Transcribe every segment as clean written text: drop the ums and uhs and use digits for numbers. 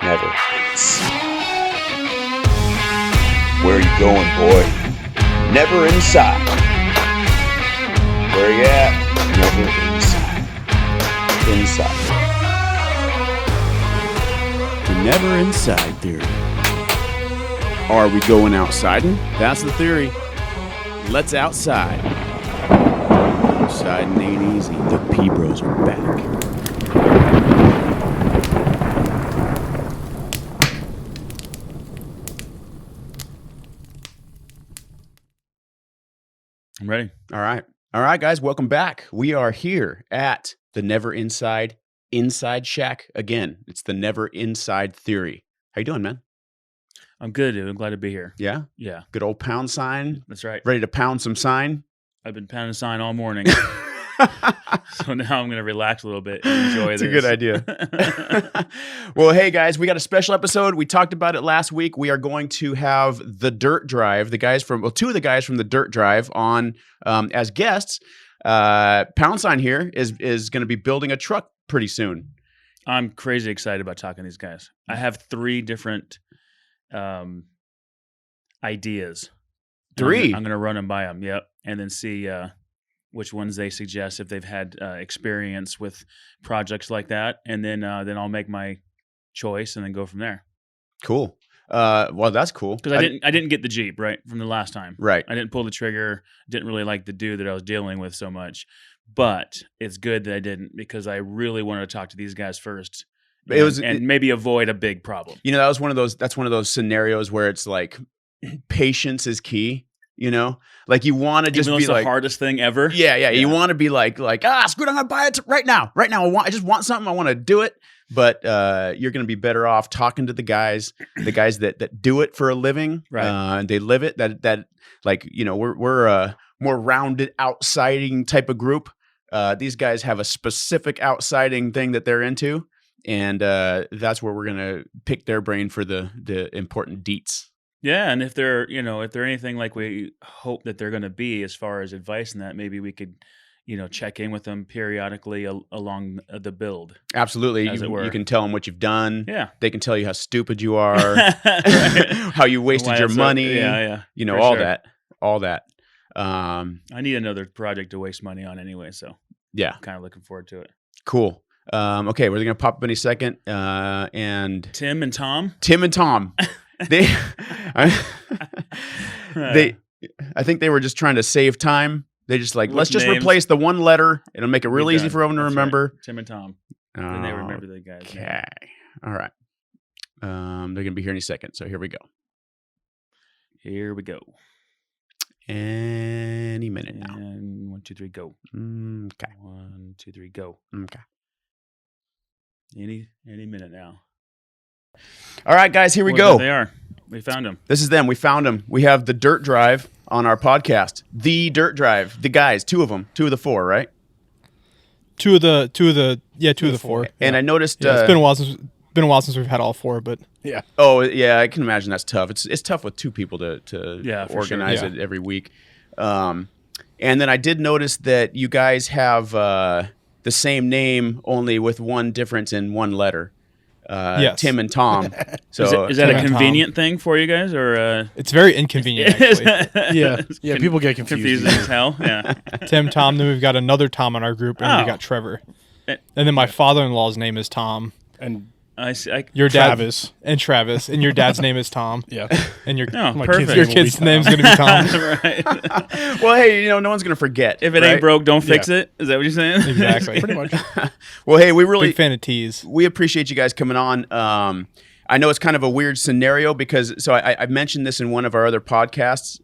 never inside. Where you going, boy? Never inside. Where you at? Never inside. Inside. The never inside theory. Are we going outsiding? That's the theory. Let's outside. Outside ain't easy. The P-Bros are back. I'm ready. All right, guys, welcome back. We are here at the Never Inside Shack again. It's the Never Inside theory. How you doing, man? I'm good, dude. I'm glad to be here. Yeah? Yeah. Good old pound sign. That's right. Ready to pound some sign? I've been pounding sign all morning. So now I'm going to relax a little bit and enjoy this. It's a good idea. Well, hey, guys, we got a special episode. We talked about it last week. We are going to have the Dirt Drive, two of the guys from the Dirt Drive on as guests. Poundsign here is going to be building a truck pretty soon. I'm crazy excited about talking to these guys. I have 3 different ideas. 3? I'm going to run them by them, yep, and then see which ones they suggest if they've had experience with projects like that, and then I'll make my choice and then go from there. Cool. Well, that's cool. Because I didn't get the Jeep right from the last time. Right. I didn't pull the trigger. Didn't really like the dude that I was dealing with so much. But it's good that I didn't because I really wanted to talk to these guys first. And maybe avoid a big problem. You know, that's one of those scenarios where it's like patience is key. You know, like you want to just be the hardest thing ever. Yeah. You want to be like, screw it, I'm gonna buy it right now. Right now, I just want something. I want to do it. But you're gonna be better off talking to the guys that do it for a living. Right. And they live it. That like, you know, we're a more rounded outsiding type of group. These guys have a specific outsiding thing that they're into, and that's where we're gonna pick their brain for the important deets. Yeah, and if they're anything like we hope that they're going to be as far as advice and that, maybe we could, check in with them periodically along the build. Absolutely. You can tell them what you've done. Yeah. They can tell you how stupid you are, how you wasted your money. Yeah. All that. I need another project to waste money on anyway, so yeah. I'm kind of looking forward to it. Cool. Okay, we're going to pop up any second. And Tim and Tom. I think they were just trying to save time. They just let's just replace the one letter. It'll make it real easy for everyone to remember. Right. Tim and Tom. And they remember the guys. Okay. Yeah. All right. They're going to be here any second. So here we go. Any minute now. And 1, 2, 3, go. Okay. 1, 2, 3, go. Okay. Any minute now. All right, guys, here we go. They are. We found them. This is them. We found them. We have the Dirt Drive on our podcast. The Dirt Drive. The guys, 2 of them. 2 of the 4, right? 2 of the 4. And I noticed it's been a while since we've had all 4, but yeah. Oh yeah, I can imagine that's tough. It's tough with 2 people to organize it every week. And then I did notice that you guys have the same name, only with one difference in one letter. Yes. Tim and Tom. So is that a convenient thing for you guys, or it's very inconvenient? Actually. yeah. People get confused as hell. Yeah. Tim, Tom. Then we've got another Tom in our group, and we got Trevor. And then my father-in-law's name is Tom, and your dad, Travis, and your dad's name is Tom. Yeah. And your perfect. Your kid's name's gonna be Tom. Right. Well, hey, no one's gonna forget. If it ain't broke, don't fix it. Is that what you're saying? Exactly. Pretty much. Well, hey, we really big fan of teas. We appreciate you guys coming on. I know it's kind of a weird scenario because I mentioned this in one of our other podcasts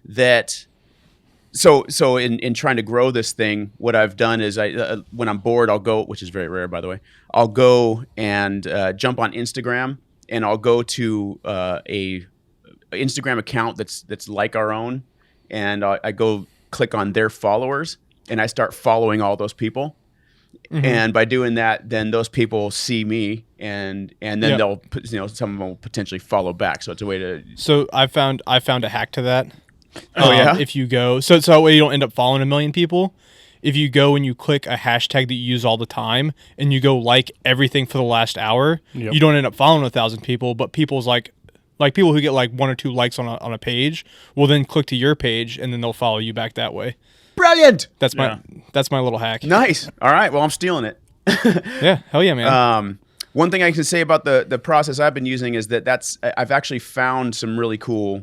that. So in trying to grow this thing, what I've done is when I'm bored, I'll go, which is very rare, by the way. I'll go and jump on Instagram, and I'll go to a Instagram account that's like our own, and I go click on their followers, and I start following all those people. Mm-hmm. And by doing that, then those people see me, and then they'll some of them will potentially follow back. So it's a way to. So I found a hack to that. Oh yeah. If you go, so that way you don't end up following a million people. if you go and you click a hashtag that you use all the time and you go like everything for the last hour, you don't end up following 1,000 people, but people's like people who get like 1 or 2 likes on a page will then click to your page and then they'll follow you back that way. Brilliant. That's my little hack. Nice. All right. Well, I'm stealing it. Yeah. Hell yeah, man. One thing I can say about the process I've been using is that I've actually found some really cool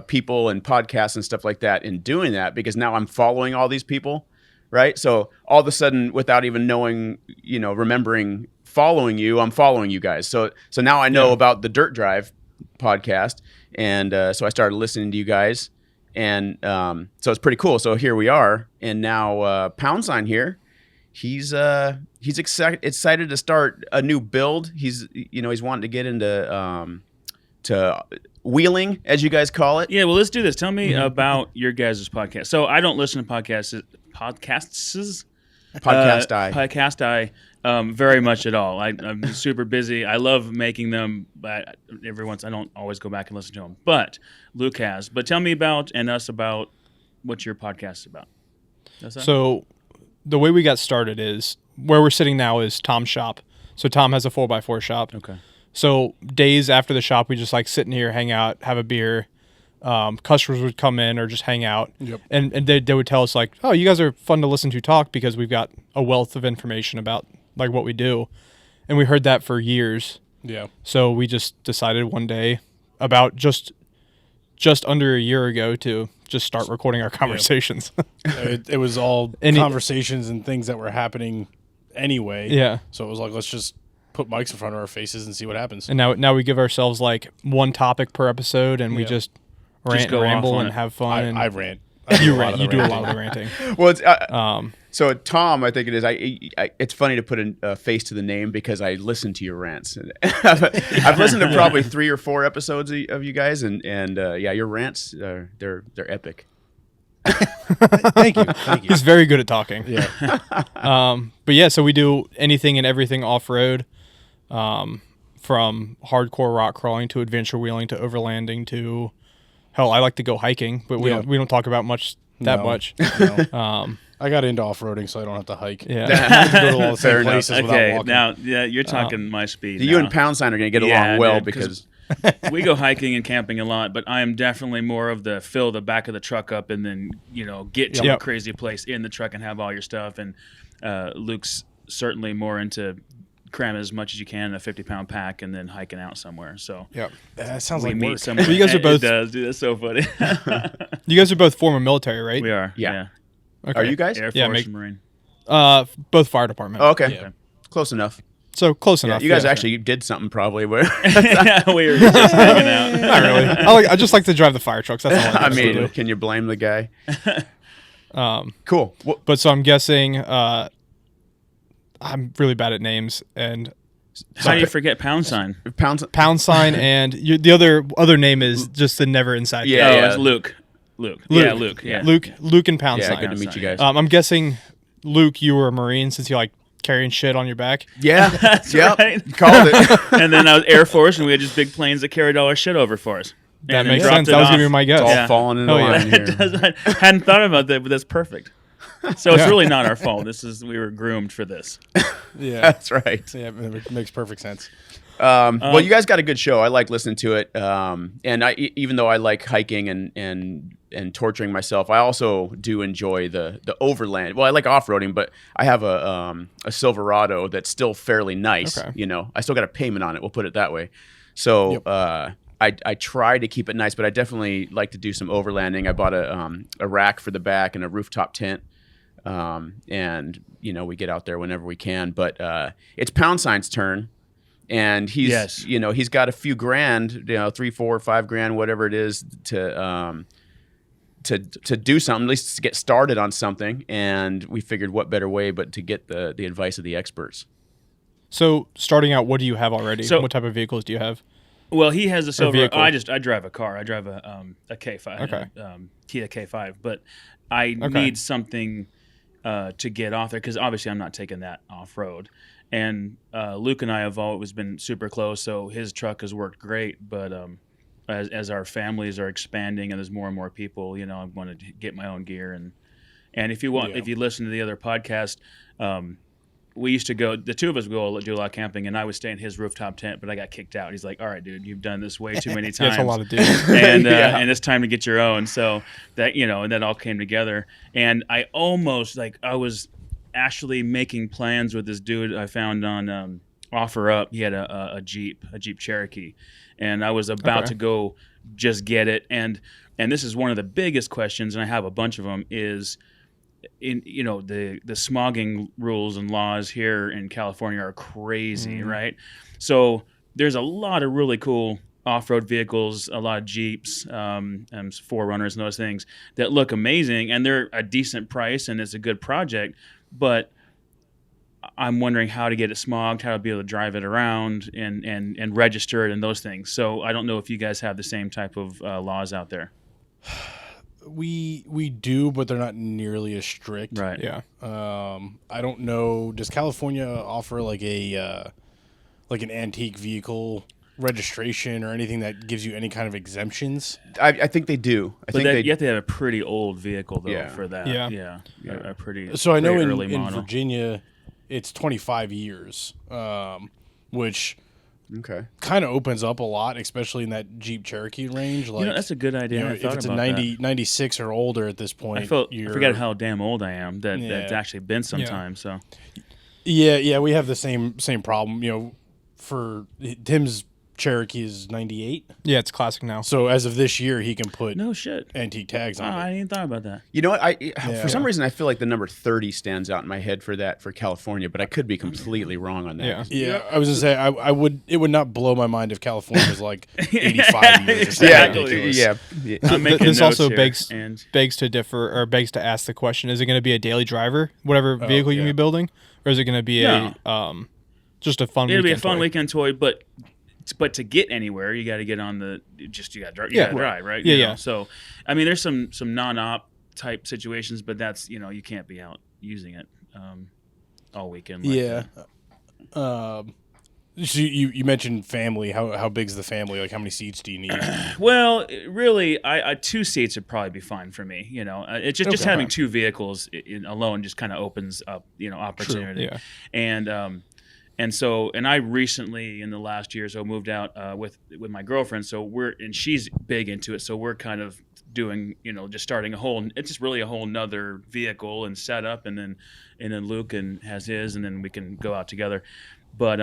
people and podcasts and stuff like that in doing that, because now I'm following all these people, right? So all of a sudden, without even knowing, remembering following you, I'm following you guys. So now I know about the Dirt Drive podcast, and so I started listening to you guys, and so it's pretty cool. So here we are, and now Poundsign here. He's excited to start a new build. He's wanting to get into to wheeling, as you guys call it. Yeah, well, let's do this. Tell me about your guys' podcast. So I don't listen to podcasts very much at all. I'm super busy. I love making them, but every once I don't always go back and listen to them. But Luke has. But tell me about what your podcast is about. So the way we got started is where we're sitting now is Tom's shop. So Tom has a 4x4 shop. Okay. So days after the shop, we just like sit in here, hang out, have a beer. Customers would come in or just hang out. Yep. And they would tell us like, oh, you guys are fun to listen to talk, because we've got a wealth of information about like what we do. And we heard that for years. Yeah. So we just decided one day, about just under a year ago, to just start recording our conversations. It was all conversations and things that were happening anyway. Yeah. So it was like, let's just put mics in front of our faces and see what happens. And now we give ourselves like one topic per episode, and we just rant and ramble and have fun. I rant. You rant. You do a lot of the ranting. Well, it's, so Tom, I think it is. It's funny to put a face to the name, because I listen to your rants. I've listened to probably 3 or 4 episodes of you guys, and yeah, your rants they're epic. Thank you. He's very good at talking. Yeah. But yeah, so we do anything and everything off-road, from hardcore rock crawling to adventure wheeling to overlanding to, hell, I like to go hiking, but we don't talk about much. No. I got into off-roading, so I don't have to hike. Yeah. I have to go to all the same places without Okay, walking. now you're talking my speed. You and Poundsign are going to get along well, dude, because we go hiking and camping a lot, but I am definitely more of the fill the back of the truck up and then get to a crazy place in the truck and have all your stuff. And Luke's certainly more into cram as much as you can in a 50-pound pack and then hiking out somewhere. So That sounds we like meet work. somewhere. You guys are both. It does, dude. That's so funny. You guys are both former military, right? We are. Yeah. Okay. Are you guys? Air Force Yeah, and Marine. Both fire department. Oh, okay. Yeah. Close enough. So close enough. You guys actually did something probably where Yeah, we were just hanging out. Not really. I just like to drive the fire trucks. That's all I mean, can you blame the guy? Cool. Well, But so I'm guessing I'm really bad at names, and How do you forget Poundsign? Poundsign, and the other name is just the never inside. Yeah. Oh, it's Luke. Yeah, Luke. Yeah. Luke and Poundsign. Yeah, good to meet you guys. I'm guessing, Luke, you were a Marine, since you like carrying shit on your back. Yeah, That's yep. right. You called it. And then I was Air Force, and we had just big planes that carried all our shit over for us. That And then makes dropped sense. it That was off. gonna be my guess. It's all Yeah. falling into Oh, yeah. line It here. does. I hadn't thought about that, but that's perfect. So it's really not our fault. We were groomed for this. Yeah. That's right. Yeah, it makes perfect sense. Well, you guys got a good show. I like listening to it. And even though I like hiking and torturing myself, I also do enjoy the overland. Well, I like off-roading, but I have a Silverado that's still fairly nice. Okay. I still got a payment on it. We'll put it that way. So I try to keep it nice, but I definitely like to do some overlanding. I bought a rack for the back and a rooftop tent. And we get out there whenever we can. But it's Poundsign's turn. And he's got a few grand, $3, $4, $5 whatever it is to do something, at least to get started on something. And we figured what better way but to get the advice of the experts. So starting out, what do you have already? So- What type of vehicles do you have? Well, he has a Silver. vehicle. I drive a car. I drive a K5. Okay. Kia K5. But I need something to get off there, because obviously I'm not taking that off road. And Luke and I have always been super close, so his truck has worked great. But as our families are expanding and there's more and more people, I want to get my own gear And if you want, if you listen to the other podcast, we used to go. The two of us would go do a lot of camping, and I would stay in his rooftop tent. But I got kicked out. He's like, "All right, dude, you've done this way too many times. That's a lot of dudes. and and it's time to get your own." So that and that all came together. And I almost I was actually making plans with this dude I found on OfferUp. He had a Jeep Cherokee, and I was about to go just get it. And this is one of the biggest questions, and I have a bunch of them. Is the smogging rules and laws here in California are crazy, right? So there's a lot of really cool off-road vehicles, a lot of Jeeps, Forerunners, and those things that look amazing, and they're a decent price, and it's a good project. But I'm wondering how to get it smogged, how to be able to drive it around, and register it, and those things. So I don't know if you guys have the same type of laws out there. We do, but they're not nearly as strict. Right. Yeah. I don't know. Does California offer like an antique vehicle registration or anything that gives you any kind of exemptions? I think they do. You have to have a pretty old vehicle though for that. Yeah. A pretty. So I know early in model. Virginia, it's 25 years, which Okay. kind of opens up a lot, especially in that Jeep Cherokee range. Like, that's a good idea. if it's a 96 or older at this point, I forget how damn old I am. That's actually been some time. So yeah, we have the same problem. For Tim's Cherokee is 98. Yeah, it's classic now. So as of this year, he can put no shit antique tags on it. I didn't even thought about that. You know what? For some reason, I feel like the number 30 stands out in my head for California, but I could be completely wrong on that. Yeah. I was gonna say it would not blow my mind if California was like 85 years. Exactly. Yeah. I'm making This notes also here, begs to differ, or begs to ask the question: is it going to be a daily driver, whatever vehicle you're gonna be building, or is it going to be just a fun? It'll be a weekend fun toy? weekend toy, but to get anywhere, you got to get on the. You got to drive, right? Yeah. So, I mean, there's some non-op type situations, but that's you can't be out using it all weekend. So you mentioned family. How big's the family? Like, how many seats do you need? Well, really, I 2 seats would probably be fine for me. It's just having 2 vehicles alone just kind of opens up opportunity. True, yeah. And I recently in the last year or so moved out with my girlfriend. So she's big into it. So we're kind of doing just starting it's just really a whole nother vehicle and setup, and then Luke has his, and then we can go out together. But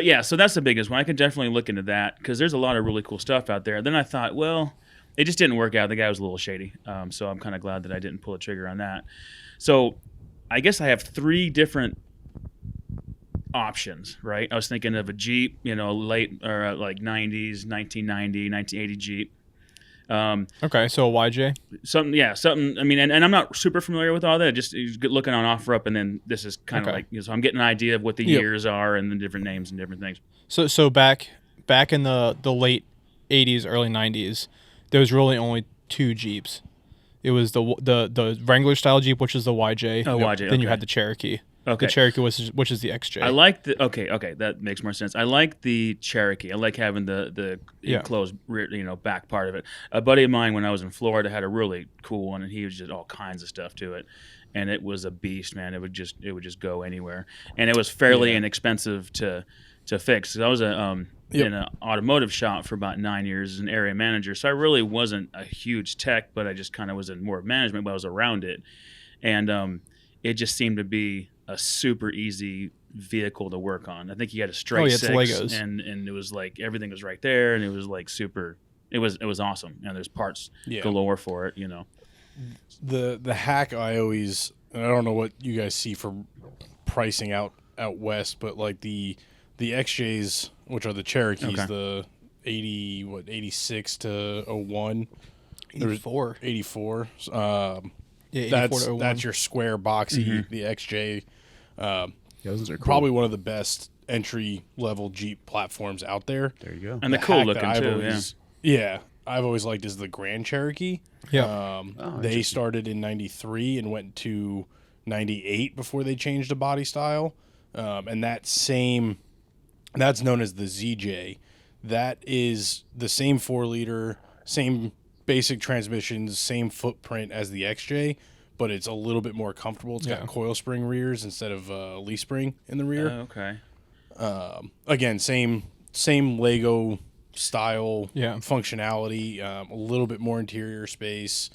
yeah, so that's the biggest one. I could definitely look into that because there's a lot of really cool stuff out there. Then I thought, well, it just didn't work out. The guy was a little shady. So I'm kind of glad that I didn't pull a trigger on that. So I guess I have 3 different options, right? I was thinking of a Jeep, late or like 90s, 1990, 1980 Jeep. Okay, so a YJ. Something. I mean, and I'm not super familiar with all that. Just looking on OfferUp, and then this is kind of like so I'm getting an idea of what the years are and the different names and different things. So back in the late 80s, early 90s, there was really only 2 Jeeps. It was the Wrangler style Jeep, which is the YJ. Oh, YJ. Then you had the Cherokee. Okay. The Cherokee which is the XJ. I like the okay, that makes more sense. I like the Cherokee. I like having the enclosed rear, back part of it. A buddy of mine when I was in Florida had a really cool one, and he was just all kinds of stuff to it, and it was a beast, man. It would just go anywhere, and it was fairly inexpensive to fix. So I was in an automotive shop for about 9 years as an area manager, so I really wasn't a huge tech, but I just kind of was in more management, but I was around it, and it just seemed to be a super easy vehicle to work on. I think he had a straight 6, Legos. and it was like everything was right there, and it was like super. It was awesome, and there's parts galore for it. The hack I don't know what you guys see for pricing out west, but like the XJs, which are the Cherokees, the 86 to 01, 84. 84. Yeah, that's your square boxy, the XJ. Those are cool. Probably one of the best entry level Jeep platforms out there. There you go. And the cool looking too. I've always liked is the Grand Cherokee. Yeah. They started in 93 and went to 98 before they changed the body style. And that's known as the ZJ. That is the same 4-liter, same basic transmissions, same footprint as the XJ, but it's a little bit more comfortable. It's got coil spring rears instead of leaf spring in the rear. Okay. Again, same Lego style functionality, a little bit more interior space.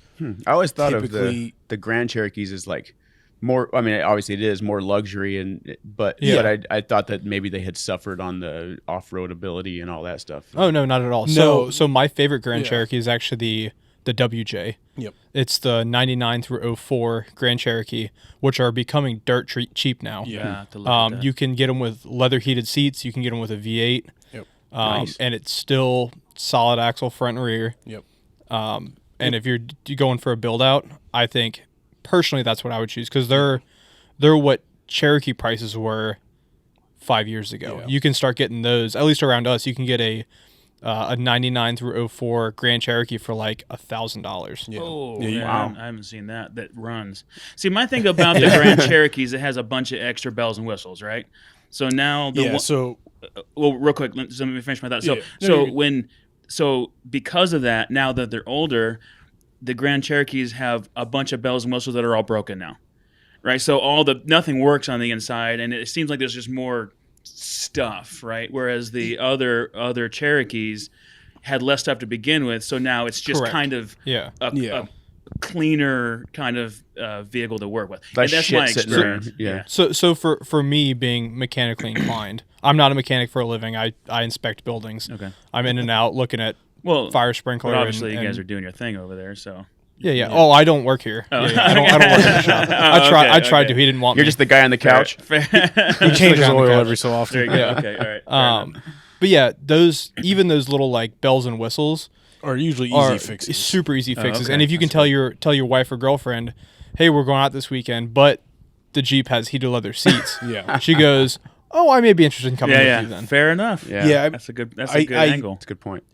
I always thought of the Grand Cherokees as like more. I mean, obviously it is more luxury, but I thought that maybe they had suffered on the off-road ability and all that stuff. Oh no, not at all. No. So my favorite Grand Cherokee is actually the WJ. Yep. It's the 99 through 04 Grand Cherokee, which are becoming dirt cheap now. Yeah. To look at that. You can get them with leather heated seats. You can get them with a V8. Yep. Nice. And it's still solid axle front and rear. Yep. And if you're going for a build out, I think personally that's what I would choose because they're what Cherokee prices were 5 years ago. Yeah. You can start getting those, at least around us. You can get a 99 through 04 Grand Cherokee for like $1,000. Yeah. Oh, Yeah, wow. I haven't seen that runs. See, my thing about the Grand Cherokees, it has a bunch of extra bells and whistles, right? So now well, real quick, let me finish my thought. So because of that, now that they're older, the Grand Cherokees have a bunch of bells and whistles that are all broken now, right? So nothing works on the inside, and it seems like there's just more stuff, right? Whereas the other Cherokees had less stuff to begin with, so now it's just kind of a cleaner kind of vehicle to work with. And that's my experience. Yeah. So for me being mechanically inclined, I'm not a mechanic for a living. I inspect buildings. Okay. I'm in and out looking at fire sprinkler. But obviously, and you guys are doing your thing over there, so. Yeah. Oh, I don't work here. Oh. I don't work in the shop. I tried to. He didn't want me. You're just the guy on the couch. Fair. He changes on the oil couch. every so often. There you go. Okay, all right. Fair enough. But yeah, those little like bells and whistles Are usually are easy fixes. super easy fixes. okay. And if you can tell your wife or girlfriend, hey, we're going out this weekend, but the Jeep has heated leather seats. Yeah. She goes, oh, I may be interested in coming with you then. Fair enough. Yeah. That's a good angle. That's a good point.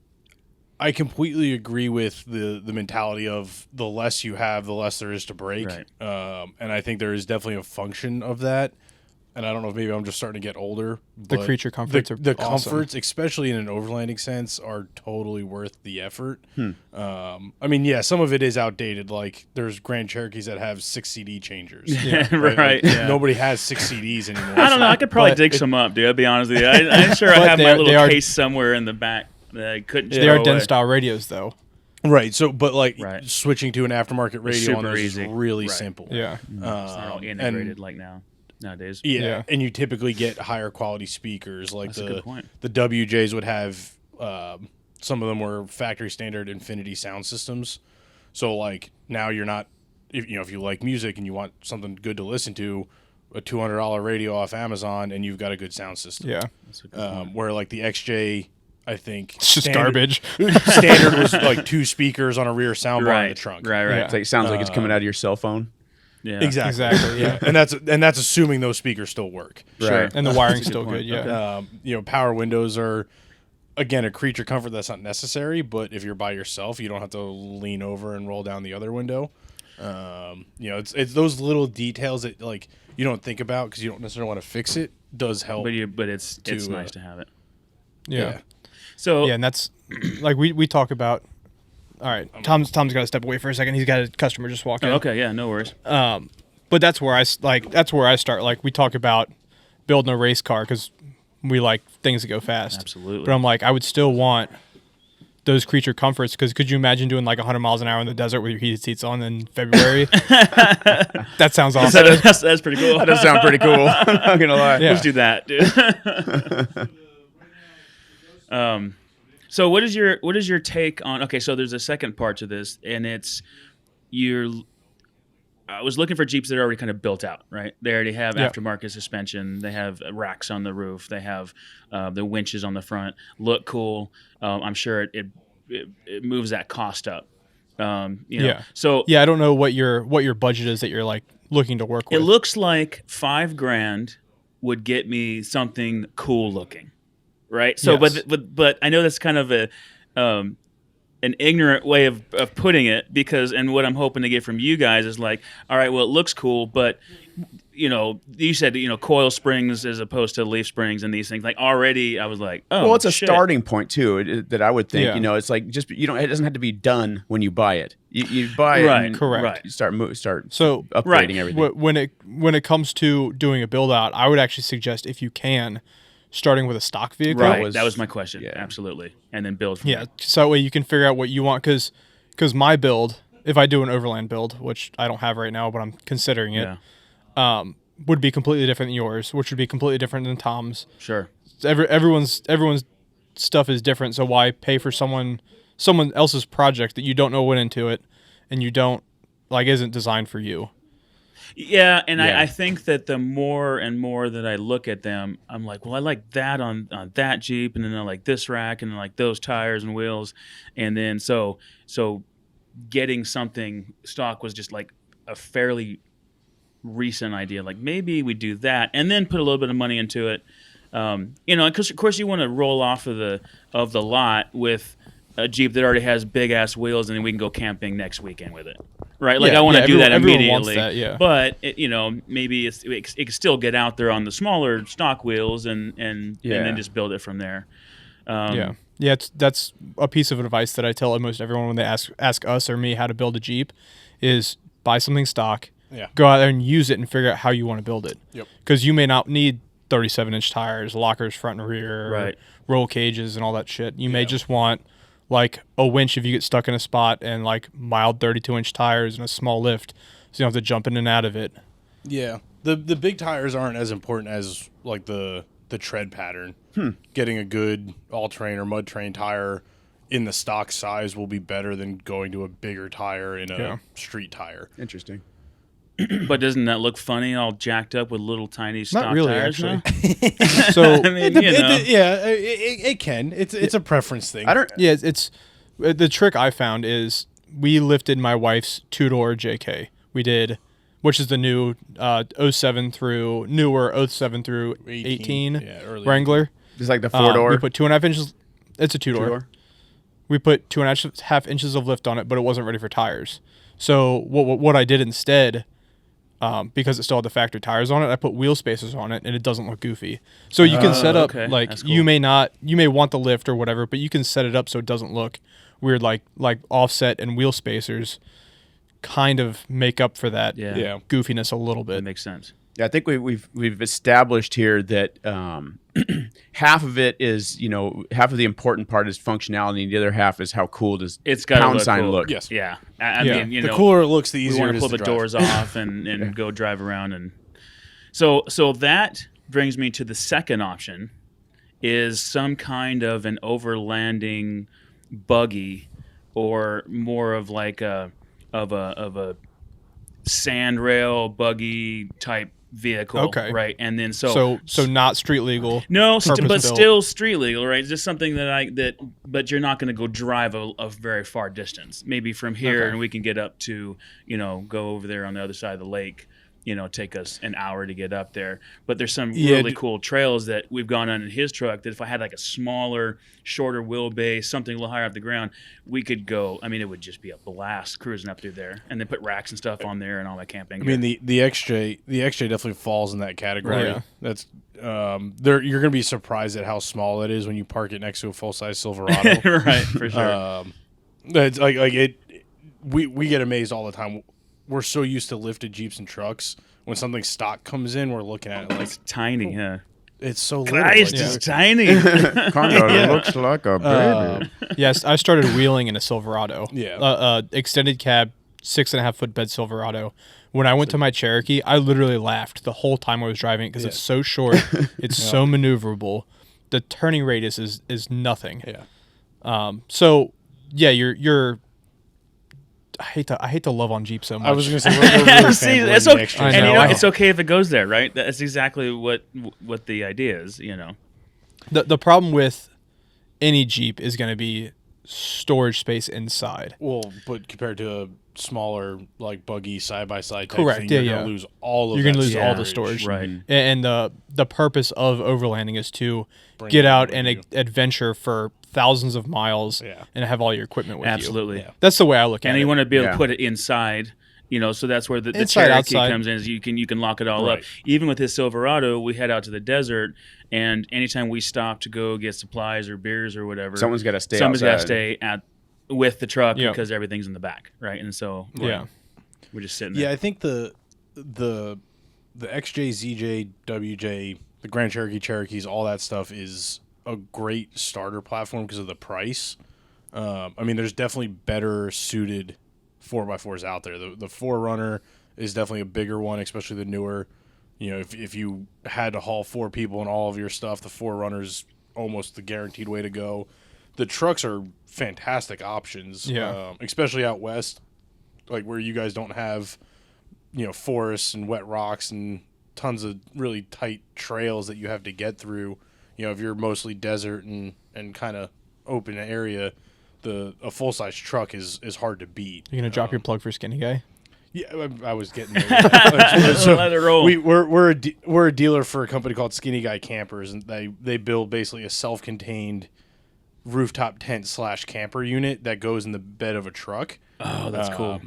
I completely agree with the mentality of the less you have, the less there is to break. Right. And I think there is definitely a function of that. And I don't know if maybe I'm just starting to get older. The but creature comforts are the awesome. comforts, especially in an overlanding sense, are totally worth the effort. I mean, yeah, some of it is outdated. Like there's Grand Cherokees that have 6 CD changers. Yeah, right. Like, Yeah. Nobody has 6 CDs anymore. I don't know. I could probably But dig some up, dude. I'll be honest with you. I'm sure I But have my they little are- case somewhere in the back that I couldn't. They are throw away. den style radios though. Right. So, but like Right. switching to an aftermarket radio on super those easy. is really Right. simple. Yeah. It's not all integrated like nowadays. Yeah, Yeah. and you typically get higher quality speakers. Like That's a good point. the WJs would have some of them were factory standard Infinity sound systems. So like now you're not if you like music and you want something good to listen to, a $200 radio off Amazon and you've got a good sound system. Yeah. That's a good point. Where like the XJ, I think It's just standard- garbage. Standard was like 2 speakers on a rear soundbar in the trunk. Right. Yeah. It's like, it sounds like it's coming out of your cell phone. Yeah. Exactly. Yeah. And that's assuming those speakers still work. Sure. And the That's wiring's a good still point. good, yeah. Okay. Power windows are, again, a creature comfort that's not necessary, but if you're by yourself, you don't have to lean over and roll down the other window. It's those little details that like you don't think about because you don't necessarily want to fix it. Does help. But it's nice to have it. Yeah. So Yeah, and that's like we talk about. All right, Tom's got to step away for a second. He's got a customer just walk in. okay, yeah, no worries. But that's where I start. Like we talk about building a race car because we like things that go fast. Absolutely. But I'm like, I would still want those creature comforts because could you imagine doing like 100 miles an hour in the desert with your heated seats on in February? That sounds awesome. That's pretty cool. That does sound pretty cool. I'm not gonna lie. Yeah. Let's do that, dude. So what is your take on? Okay, so there's a second part to this, and it's I was looking for Jeeps that are already kind of built out, right? They already have aftermarket suspension. They have racks on the roof. They have the winches on the front. Look cool. I'm sure it moves that cost up. Yeah. So Yeah, I don't know what your budget is that you're like looking to work with. it looks like $5,000 would get me something cool looking, right? So, Yes. but I know that's kind of an ignorant way of putting it because, and what I'm hoping to get from you guys is like, all right, well, it looks cool, but you said coil springs as opposed to leaf springs and these things. Like already, I was like, oh, well, it's a shit. starting point too that I would think. Yeah. It's like just it doesn't have to be done when you buy it. You buy it, Right, and correct. right. You start So upgrading Right. everything. When it comes to doing a build out, I would actually suggest, if you can, starting with a stock vehicle. Right, that was my question. yeah. Absolutely, and then build from Yeah, there. so that way you can figure out what you want. Because my build, if I do an overland build, which I don't have right now, but I'm considering it, Yeah, would be completely different than yours, which would be completely different than Tom's. sure. Everyone's stuff is different, so why pay for someone else's project that you don't know went into it, and you don't isn't designed for you. Yeah, and Yeah. I think that the more and more that I look at them, I'm like, well, I like that on that Jeep, and then I like this rack, and I like those tires and wheels, and then so getting something stock was just like a fairly recent idea. Like maybe we do that, and then put a little bit of money into it. Because of course you want to roll off of the lot with a Jeep that already has big ass wheels, and then we can go camping next weekend with it, right? Like Yeah, I want to yeah, do that everyone immediately. wants that, yeah. But maybe it can still get out there on the smaller stock wheels, and then just build it from there. That's a piece of advice that I tell almost everyone when they ask us or me how to build a Jeep, is buy something stock. Yeah. Go out there and use it and figure out how you want to build it. Yep. Because you may not need 37-inch tires, lockers front and rear, Right. roll cages, and all that shit. You may just want a winch if you get stuck in a spot, and mild 32-inch tires and a small lift, so you don't have to jump in and out of it. Yeah. The big tires aren't as important as the tread pattern. Getting a good all-terrain or mud-terrain tire in the stock size will be better than going to a bigger tire in a street tire. Interesting. But doesn't that look funny, all jacked up with little tiny stock Not really, tires? actually. Now? So I mean, It can. It's a preference thing. I don't. yeah, it's the trick I found is we lifted my wife's two-door JK. We did, which is the new 07 through 18 early Wrangler. Just like the 4-door. We put 2.5 inches. It's a two-door. Two-door? We put 2.5 inches of lift on it, but it wasn't ready for tires. So what I did instead, because it still had the factory tires on it, I put wheel spacers on it, and it doesn't look goofy. So you can set up okay. That's cool. you may want the lift or whatever, but you can set it up so it doesn't look weird. Like offset and wheel spacers kind of make up for that Yeah. goofiness a little That bit. makes sense. Yeah, I think we've established here that half of it is half of the important part is functionality, and the other half is how cool does It's got Poundsign look. look. Yes. Yeah, I Yeah. mean, The cooler it looks, the we easier want it to is pull to the drive. doors off and go drive around, and so that brings me to the second option, is some kind of an overlanding buggy, or more of like a sandrail buggy type vehicle, Okay. right? And then So not street legal. no, but purpose-built. still street legal, right? It's just something but you're not going to go drive a very far distance. Maybe from here, Okay. and we can get up to, go over there on the other side of the lake. Take us an hour to get up there. But there's some really cool trails that we've gone on in his truck that if I had like a smaller, shorter wheelbase, something a little higher off the ground, we could go. I mean, it would just be a blast cruising up through there, and then put racks and stuff on there and all my camping. I mean, the XJ definitely falls in that category. Right. Yeah. That's you're gonna be surprised at how small it is when you park it next to a full size Silverado. right, for sure. It's like it. We get amazed all the time. We're so used to lifted Jeeps and trucks. When something stock comes in, we're looking at it like It's tiny, yeah. it's so little. Christ, Like, it's tiny. Kinda looks like a baby. Yes, I started wheeling in a Silverado. Yeah. Extended cab, 6.5 foot bed Silverado. When I went to my Cherokee, I literally laughed the whole time I was driving it because it's so short, it's so maneuverable. The turning radius is nothing. Yeah. So yeah, you're. I hate to love on Jeep so much. I was gonna say we're really See, fanboying it's the okay. XJ. I And know. it's okay if it goes there, right? That's exactly what the idea is, The problem with any Jeep is going to be storage space inside. Well, but compared to a smaller like buggy side by side type Correct, thing, yeah, you're yeah. gonna lose all of You're that going to lose all the storage. storage. Right. And the purpose of overlanding is to Bring get it out with and you. adventure for thousands of miles Yeah. and have all your equipment with you. Absolutely. Yeah. That's the way I look at And it. you want to be able Yeah. to put it inside So that's where the Inside, Cherokee outside. comes in. Is you can lock it all up. Right. Even with his Silverado, we head out to the desert, and anytime we stop to go get supplies or beers or whatever, Someone's got to stay. Someone's got to outside. stay with the truck Yeah. because everything's in the back, right? And so Yeah. we're just sitting there. Yeah, I think the XJ, ZJ, WJ, the Grand Cherokees, all that stuff is a great starter platform because of the price. There's definitely better suited 4x4s out there. The 4Runner is definitely a bigger one, especially the newer. If you had to haul 4 people and all of your stuff, the 4Runner's almost the guaranteed way to go. The trucks are fantastic options, especially out west, like where you guys don't have, forests and wet rocks and tons of really tight trails that you have to get through. If you're mostly desert and kind of open area, a full-size truck is hard to beat. You're gonna drop your plug for Skinny Guy? Yeah, I was getting there. Yeah. Let it roll. We're a dealer for a company called Skinny Guy Campers, and they build basically a self-contained rooftop tent / camper unit that goes in the bed of a truck. Oh, that's cool.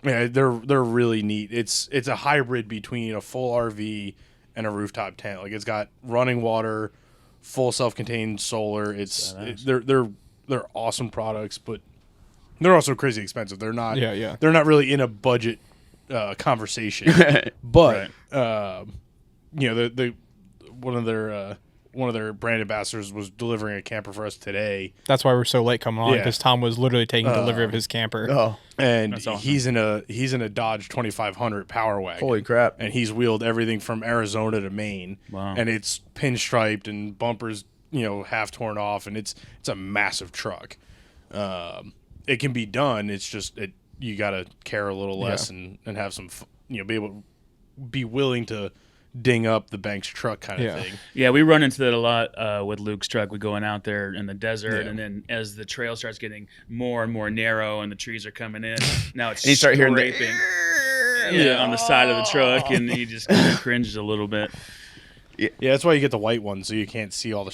Yeah, they're really neat. It's a hybrid between a full RV and a rooftop tent. Like it's got running water, full self-contained solar. They're awesome products, but they're also crazy expensive. They're not. Yeah. They're not really in a budget conversation. But one of their brand ambassadors was delivering a camper for us today. That's why we're so late coming on, Yeah. because Tom was literally taking delivery of his camper. Oh, And That's awesome. he's in a Dodge 2500 Power Wagon. holy crap! And he's wheeled everything from Arizona to Maine. Wow. And it's pinstriped and bumpers, half torn off, and it's a massive truck. It can be done. It's just you got to care a little less and have some, be willing to ding up the bank's truck kind of thing. Yeah, we run into that a lot with Luke's truck. We're going out there in the desert, Yeah. and then as the trail starts getting more and more narrow and the trees are coming in, now it's And you start hearing the scraping on the side of the truck, and he just kind of cringes a little bit. Yeah, that's why you get the white one, so you can't see all the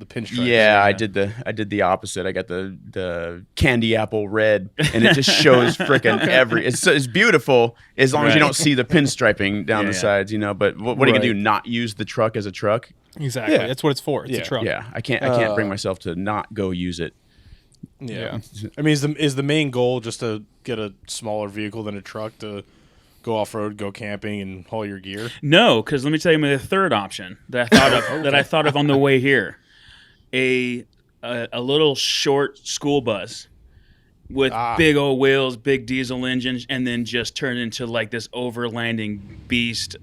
pinstripes. Yeah, I did the opposite. I got the candy apple red, and it just shows freaking It's beautiful as long as you Right. don't see the pinstriping down Yeah, the yeah. sides, But what are you gonna do? Not use the truck as a truck? Exactly. Yeah. That's what it's for. It's Yeah. a truck. Yeah, I can't bring myself to not go use it. Yeah. I mean, is the main goal just to get a smaller vehicle than a truck to go off-road, go camping, and haul your gear? No, because let me tell you the third option that I thought of on the way here, a little short school bus with big old wheels, big diesel engines, and then just turn into like this overlanding beast.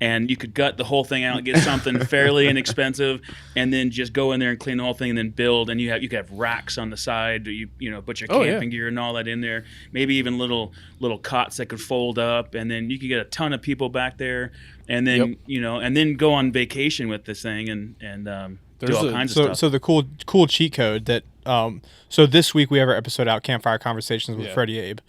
And you could gut the whole thing out, get something fairly inexpensive, and then just go in there and clean the whole thing, and then build. And you could have racks on the side. You put your camping gear and all that in there. Maybe even little cots that could fold up, and then you could get a ton of people back there, and then and then go on vacation with this thing and do all kinds of stuff. So the cool cheat code that so this week we have our episode out, Campfire Conversations with Freddie Abe.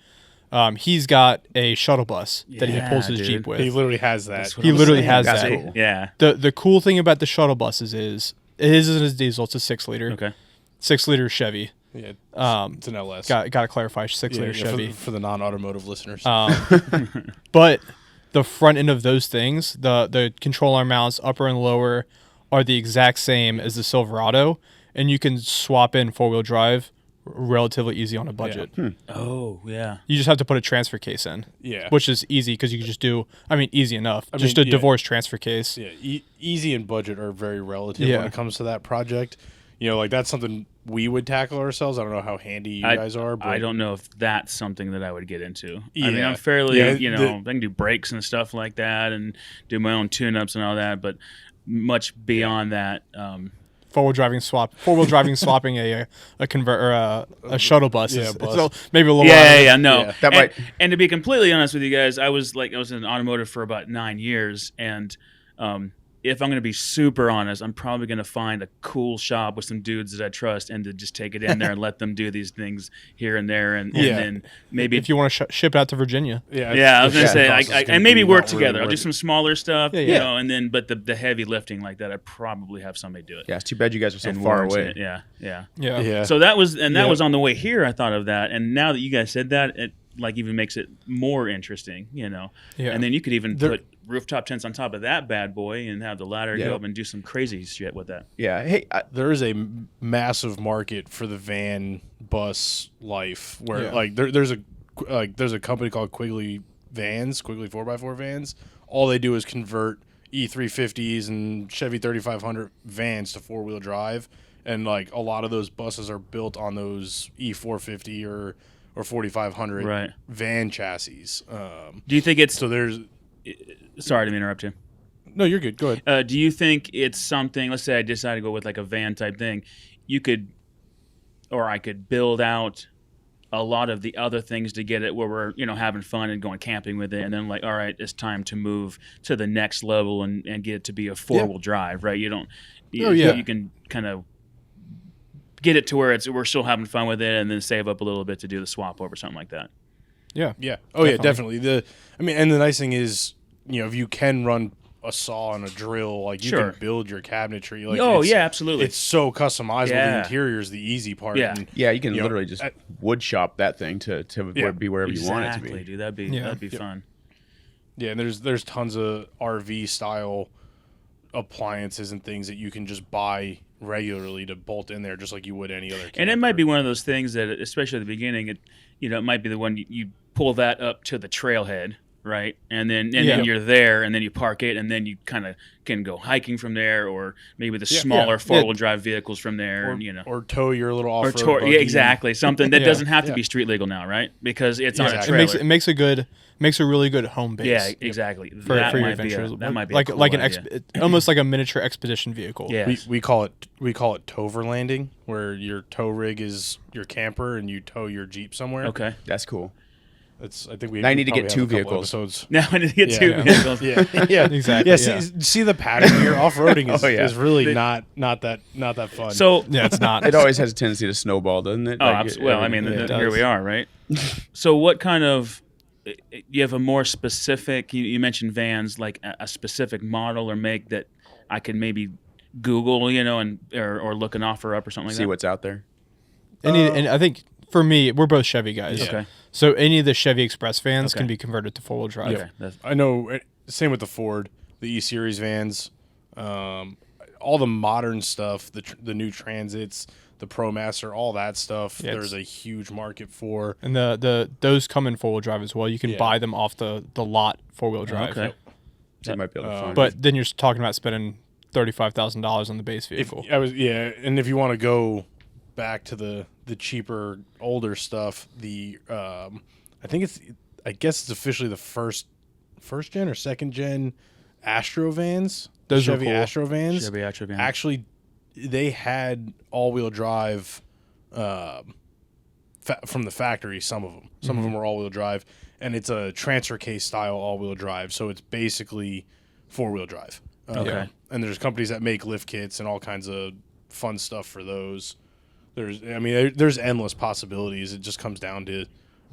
He's got a shuttle bus that he pulls his dude. Jeep with. He literally has that. He literally has That's that. cool. Yeah. The cool thing about the shuttle buses is his isn't a diesel; it's a 6-liter. Okay. 6-liter Chevy. Yeah, Um, it's an LS. Got to clarify, 6-liter Yeah, Chevy. for the non-automotive listeners. But the front end of those things, the control arm mounts, upper and lower, are the exact same as the Silverado, and you can swap in 4-wheel drive relatively easy on a budget. Oh, yeah. You just have to put a transfer case in. Yeah. Which is easy because you can just do, easy enough. Just mean, a divorce transfer case. Yeah, easy and budget are very relative Yeah. when it comes to that project. Like that's something we would tackle ourselves. I don't know how handy you guys are, but I don't know if that's something that I would get into. I mean, Yeah. I'm fairly, Yeah, I can do brakes and stuff like that and do my own tune-ups and all that, but much beyond that. 4-wheel driving swapping a convert or a shuttle bus. Yeah, is bus. so maybe a little. No. Yeah. That might- And to be completely honest with you guys, I was in automotive for about 9 years, and if I'm going to be super honest, I'm probably going to find a cool shop with some dudes that I trust and to just take it in there and let them do these things here and there, and then maybe If you want to ship it out to Virginia. I was going to say, process is gonna and maybe be work not really together. I'll do worth some smaller stuff, Yeah. and then, but the heavy lifting like that, I probably have somebody do it. Yeah, it's too bad you guys are so And far warranty away. it. Yeah. Yeah. So that was, and that Yeah. was on the way here. I thought of that, and now that you guys said that, like even makes it more interesting, Yeah. And then you could even put rooftop tents on top of that bad boy and have the ladder Yeah. go up and do some crazy shit with that. Yeah. Hey, There is a massive market for the van bus life where like there's a company called Quigley 4x4 vans. All they do is convert E350s and Chevy 3500 vans to 4-wheel drive, and like a lot of those buses are built on those E450 or 4500 van chassis. Do you think it's So there's sorry to interrupt you. no, you're good. Go ahead. Do you think it's something? Let's say I decide to go with like a van type thing. I could build out a lot of the other things to get it where we're having fun and going camping with it, and then like, all right, it's time to move to the next level and get it to be a 4-wheel drive, right? You can kind of get it to where we're still having fun with it, and then save up a little bit to do the swap over, something like that. Yeah. Oh yeah, definitely. And the nice thing is, if you can run a saw and a drill, like you can build your cabinetry. Like, absolutely. It's so customizable. The interior is the easy part. Yeah. And, you can literally just wood shop that thing to be wherever you want it to be. Dude, that'd be fun. Yeah, and there's tons of RV style appliances and things that you can just buy regularly to bolt in there, just like you would any other camper. And it might be one of those things that, especially at the beginning, it might be the one you pull that up to the trailhead, right? And then you're there, and then you park it, and then you kind of can go hiking from there, or maybe the smaller 4-wheel drive vehicles from there, or tow your little off-road buggy. Yeah, exactly. Something that doesn't have to be street legal now, right? Because it's on a trailer. It makes a really good home base. Yeah, exactly. For your adventures. That might be like a cool like idea. almost like a miniature expedition vehicle. Yeah. We call it overlanding, where your tow rig is your camper and you tow your Jeep somewhere. Okay. That's cool. I think we Now you need to probably get have 2 a couple vehicles. episodes. Now I need to get 2 vehicles. Yeah, Exactly. Yeah, Yeah. see the pattern here. Off-roading is really not that fun. So Yeah, it's not. It always has a tendency to snowball, doesn't it? Here we are, right? So what kind of you have a more specific? You mentioned vans, like a specific model or make that I could maybe Google, and or look an offer up or something like that. See what's out there. And I think for me, we're both Chevy guys. Okay. So any of the Chevy Express vans can be converted to 4-wheel drive. Okay. I know. Same with the Ford, the E-Series vans, all the modern stuff, the new Transits, the ProMaster, all that stuff. Yeah, there's a huge market for. And those come in 4-wheel drive as well. You can buy them off the lot 4-wheel drive. Okay. So you might be able to find But then you're talking about spending $35,000 on the base vehicle. And if you want to go back to the cheaper, older stuff, I guess it's officially the first gen or second gen Astro vans. Those are Chevy cool. Astro vans. Chevy Astro van. Actually, they had all-wheel drive from the factory. Some of them. Some of them were all-wheel drive, and it's a transfer case style all-wheel drive. So it's basically 4-wheel drive. Okay. And there's companies that make lift kits and all kinds of fun stuff for those. There's endless possibilities. It just comes down to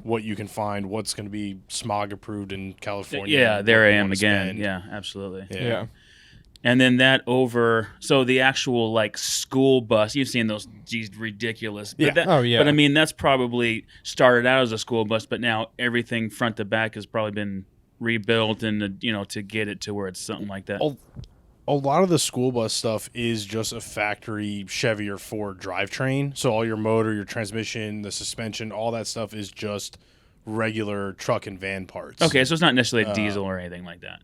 what you can find, what's going to be smog approved in California. Yeah, there I what you am wanna again. spend. Yeah, absolutely. Yeah. And then so the actual like school bus, you've seen those, geez, ridiculous. But But I mean, that's probably started out as a school bus, but now everything front to back has probably been rebuilt and to get it to where it's something like that. A lot of the school bus stuff is just a factory Chevy or Ford drivetrain. So all your motor, your transmission, the suspension, all that stuff is just regular truck and van parts. Okay, so it's not necessarily a diesel or anything like that.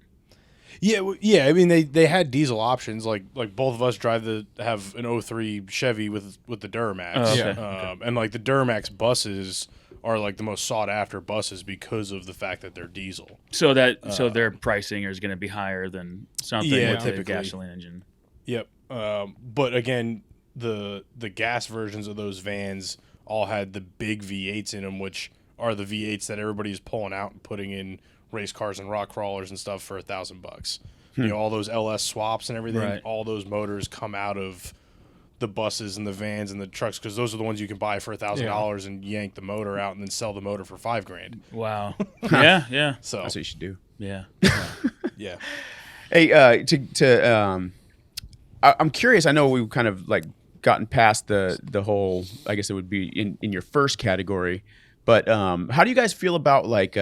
Yeah. I mean, they had diesel options. Like both of us have an 03 Chevy with the Duramax. Oh, okay. And like the Duramax buses are like the most sought after buses because of the fact that they're diesel. So their pricing is going to be higher than something with typically. a gasoline engine. Yep. But again, the gas versions of those vans all had the big V8s in them, which are the V8s that everybody's pulling out and putting in race cars and rock crawlers and stuff for $1,000. All those LS swaps and everything. Right. All those motors come out of the buses and the vans and the trucks because those are the ones you can buy for $1,000 and yank the motor out and then sell the motor for $5,000. Wow. Yeah. So That's what you should do. Yeah. yeah. Hey, I'm curious. I know we've kind of like gotten past the whole. I guess it would be in your first category, But how do you guys feel about like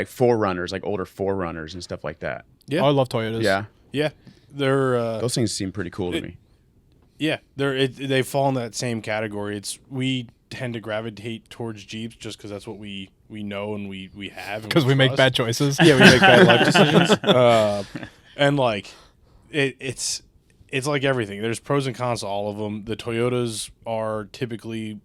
forerunners, like older forerunners and stuff like that? Yeah. Oh, I love Toyotas. Yeah, Yeah, they're those things seem pretty cool to me. yeah, they fall in that same category. We tend to gravitate towards Jeeps just because that's what we know and we have. Because we make bad choices. Yeah, we make bad life decisions. And like it's like everything. There's pros and cons to all of them. The Toyotas are typically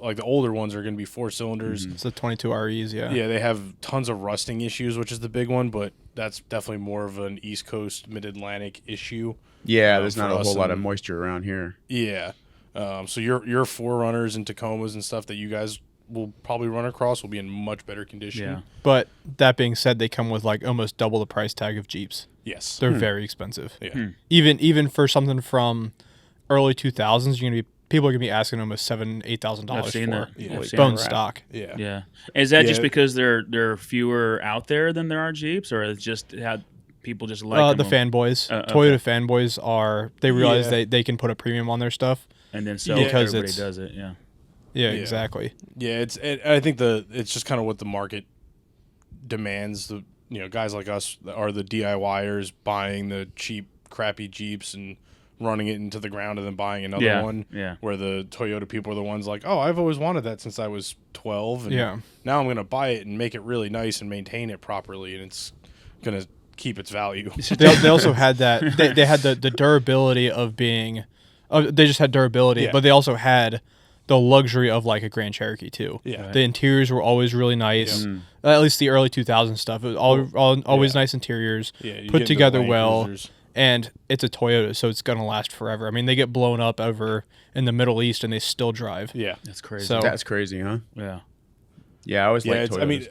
like the older ones are going to be 4 cylinders. It's the 22 REs, yeah. Yeah, they have tons of rusting issues, which is the big one, but that's definitely more of an East Coast, Mid-Atlantic issue. Yeah, there's not for a us whole lot of and- moisture around here. Yeah. So your Forerunners and Tacomas and stuff that you guys will probably run across will be in much better condition. Yeah. But that being said, they come with like almost double the price tag of Jeeps. Yes. They're very expensive. Yeah. Even for something from early 2000s, people are gonna be asking almost $7,000-8,000 I've for seen that. Yeah. I've seen bone that. stock. Yeah. Yeah. Is that just Yeah. because there are fewer out there than there are Jeeps, or it's just how people just like The them fanboys, okay. Toyota fanboys they realize Yeah. they can put a premium on their stuff. and then so Yeah. Because everybody it's- does it? Yeah. Yeah, Yeah. exactly. Yeah, I think it's just kind of what the market demands. The guys like us are the DIYers buying the cheap, crappy Jeeps and running it into the ground and then buying another one. Yeah. Where the Toyota people are the ones like, oh, I've always wanted that since I was 12. And Yeah. now I'm going to buy it and make it really nice and maintain it properly, and it's going to keep its value. They also had that they had the durability of being they just had durability, Yeah. but they also had the luxury of like a Grand Cherokee too. Yeah. The interiors were always really nice. At least the early 2000s stuff. It was always Yeah. nice interiors, Yeah, you get put into together Land well, Cruisers. and it's a Toyota, so it's gonna last forever. I mean, they get blown up over in the Middle East and they still drive. Yeah. That's crazy. So- That's crazy, huh? yeah. Yeah, I always Yeah, like it's, Toyotas. I mean,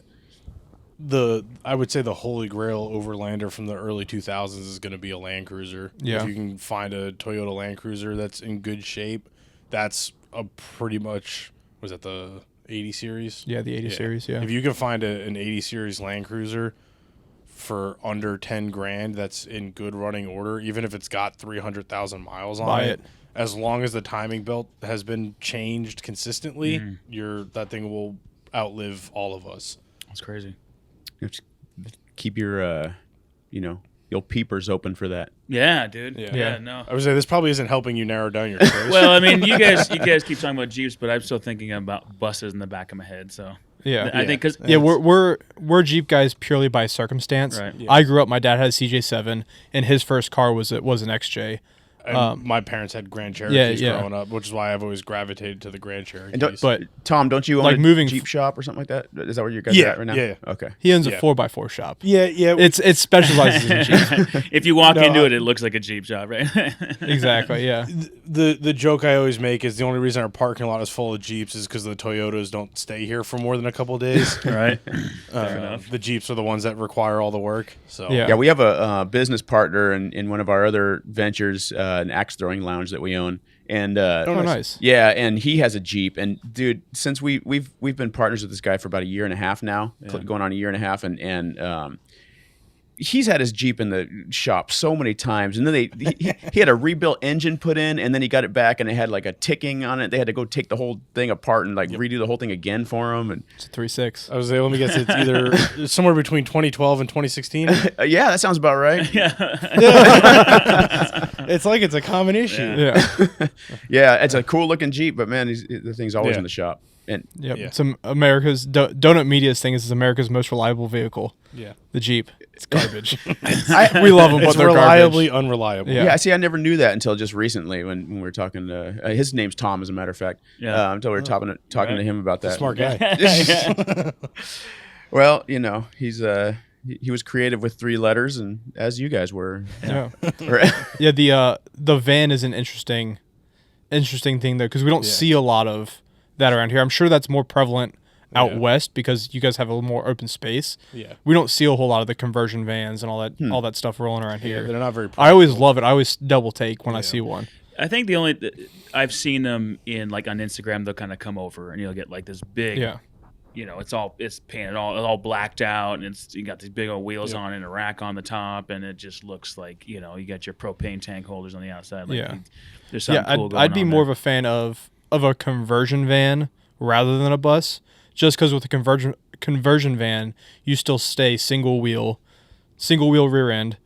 I would say the holy grail overlander from the early 2000s is going to be a Land Cruiser. Yeah. If you can find a Toyota Land Cruiser that's in good shape, that's a pretty much, was that the 80 series? Yeah, the 80 series, yeah. If you can find an 80 series Land Cruiser for under 10 grand, that's in good running order, even if it's got 300,000 miles on Buy it. it. As long as the timing belt has been changed consistently, that thing will outlive all of us. That's crazy. You have to keep your your peepers open for that. Yeah, dude. Yeah. Yeah. No. I would say this probably isn't helping you narrow down your choice. Well, I mean, you guys keep talking about Jeeps, but I'm still thinking about buses in the back of my head. So Yeah. I think because Yeah, we're Jeep guys purely by circumstance. Right. Yeah. I grew up. My dad had a CJ7, and his first car was an XJ. And my parents had Grand Cherokees yeah. growing up, which is why I've always gravitated to the Grand Cherokees. And But Tom, don't you own like a moving Jeep f- shop or something like that? Is that where you guys Yeah, are at right now? yeah. Okay. He owns Yeah. a 4x4 shop. yeah, It specializes in Jeeps. if you walk No, into it, it looks like a Jeep shop, right? Exactly. Yeah. the joke I always make is the only reason our parking lot is full of Jeeps is because the Toyotas don't stay here for more than a couple of days. right. Fair enough. The Jeeps are the ones that require all the work. So Yeah. Yeah, we have a business partner in one of our other ventures, an axe throwing lounge that we own, and Oh, nice. yeah, and he has a Jeep, and dude, since we've been partners with this guy for about a year and a half now, going on a year and a half, and he's had his Jeep in the shop so many times, and then he had a rebuilt engine put in, and then he got it back, and it had like a ticking on it. They had to go take the whole thing apart and like redo the whole thing again for him, and It's a 3.6. I was like, let me guess, it's either somewhere between 2012 and 2016. yeah, that sounds about right. It's like it's a common issue. Yeah. Yeah, it's a cool looking Jeep, but man, the thing's always Yeah. in the shop. And Yep. Yeah. It's America's Donut Media's thing is it's America's most reliable vehicle. Yeah. The Jeep. It's garbage. I, We love them, but It's they're reliably garbage. unreliable. Yeah. yeah, see, I never knew that until just recently when we were talking to his name's Tom, as a matter of fact. Yeah. Until we were talking to him about that. Smart guy. Well, he's he was creative with 3 letters, and as you guys were. Yeah. Or- Yeah. The van is an interesting thing though, because we don't see a lot of that around here. I'm sure that's more prevalent out Yeah. west because you guys have a little more open space. Yeah. We don't see a whole lot of the conversion vans and all that stuff rolling around Yeah, here. they're not very. I always love it. I always double take when I see one. I think I've seen them in like on Instagram. They'll kind of come over and you'll get like this big. Yeah. It's painted all blacked out, and you got these big old wheels on it and a rack on the top, and it just looks like you got your propane tank holders on the outside. Like Yeah. there's something cool going I'd be on more there. of a fan of a conversion van rather than a bus, just because with a conversion van, you still stay single wheel rear end,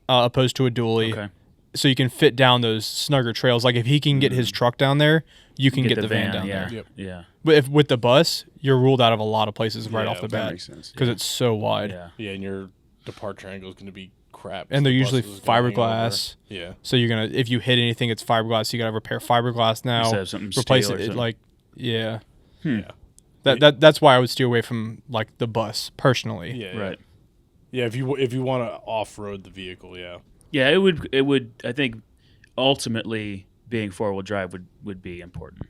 opposed to a dually. Okay. So you can fit down those snugger trails. Like if he can get his truck down there, you can get the van down there. Yep. Yeah. But if with the bus, you're ruled out of a lot of places right off the That bat makes sense. because it's so wide. Yeah. Yeah, and your departure angle is going to be crap. And they're The usually bus is gonna hang fiberglass. over. Yeah. So you're gonna, if you hit anything, it's fiberglass. So you gotta repair fiberglass now. Instead of something Replace steel or it something. like, yeah. Yeah. That's why I would steer away from like the bus personally. Yeah. Right. Yeah, if you want to off-road the vehicle, yeah. Yeah, it would I think ultimately being four-wheel drive would be important.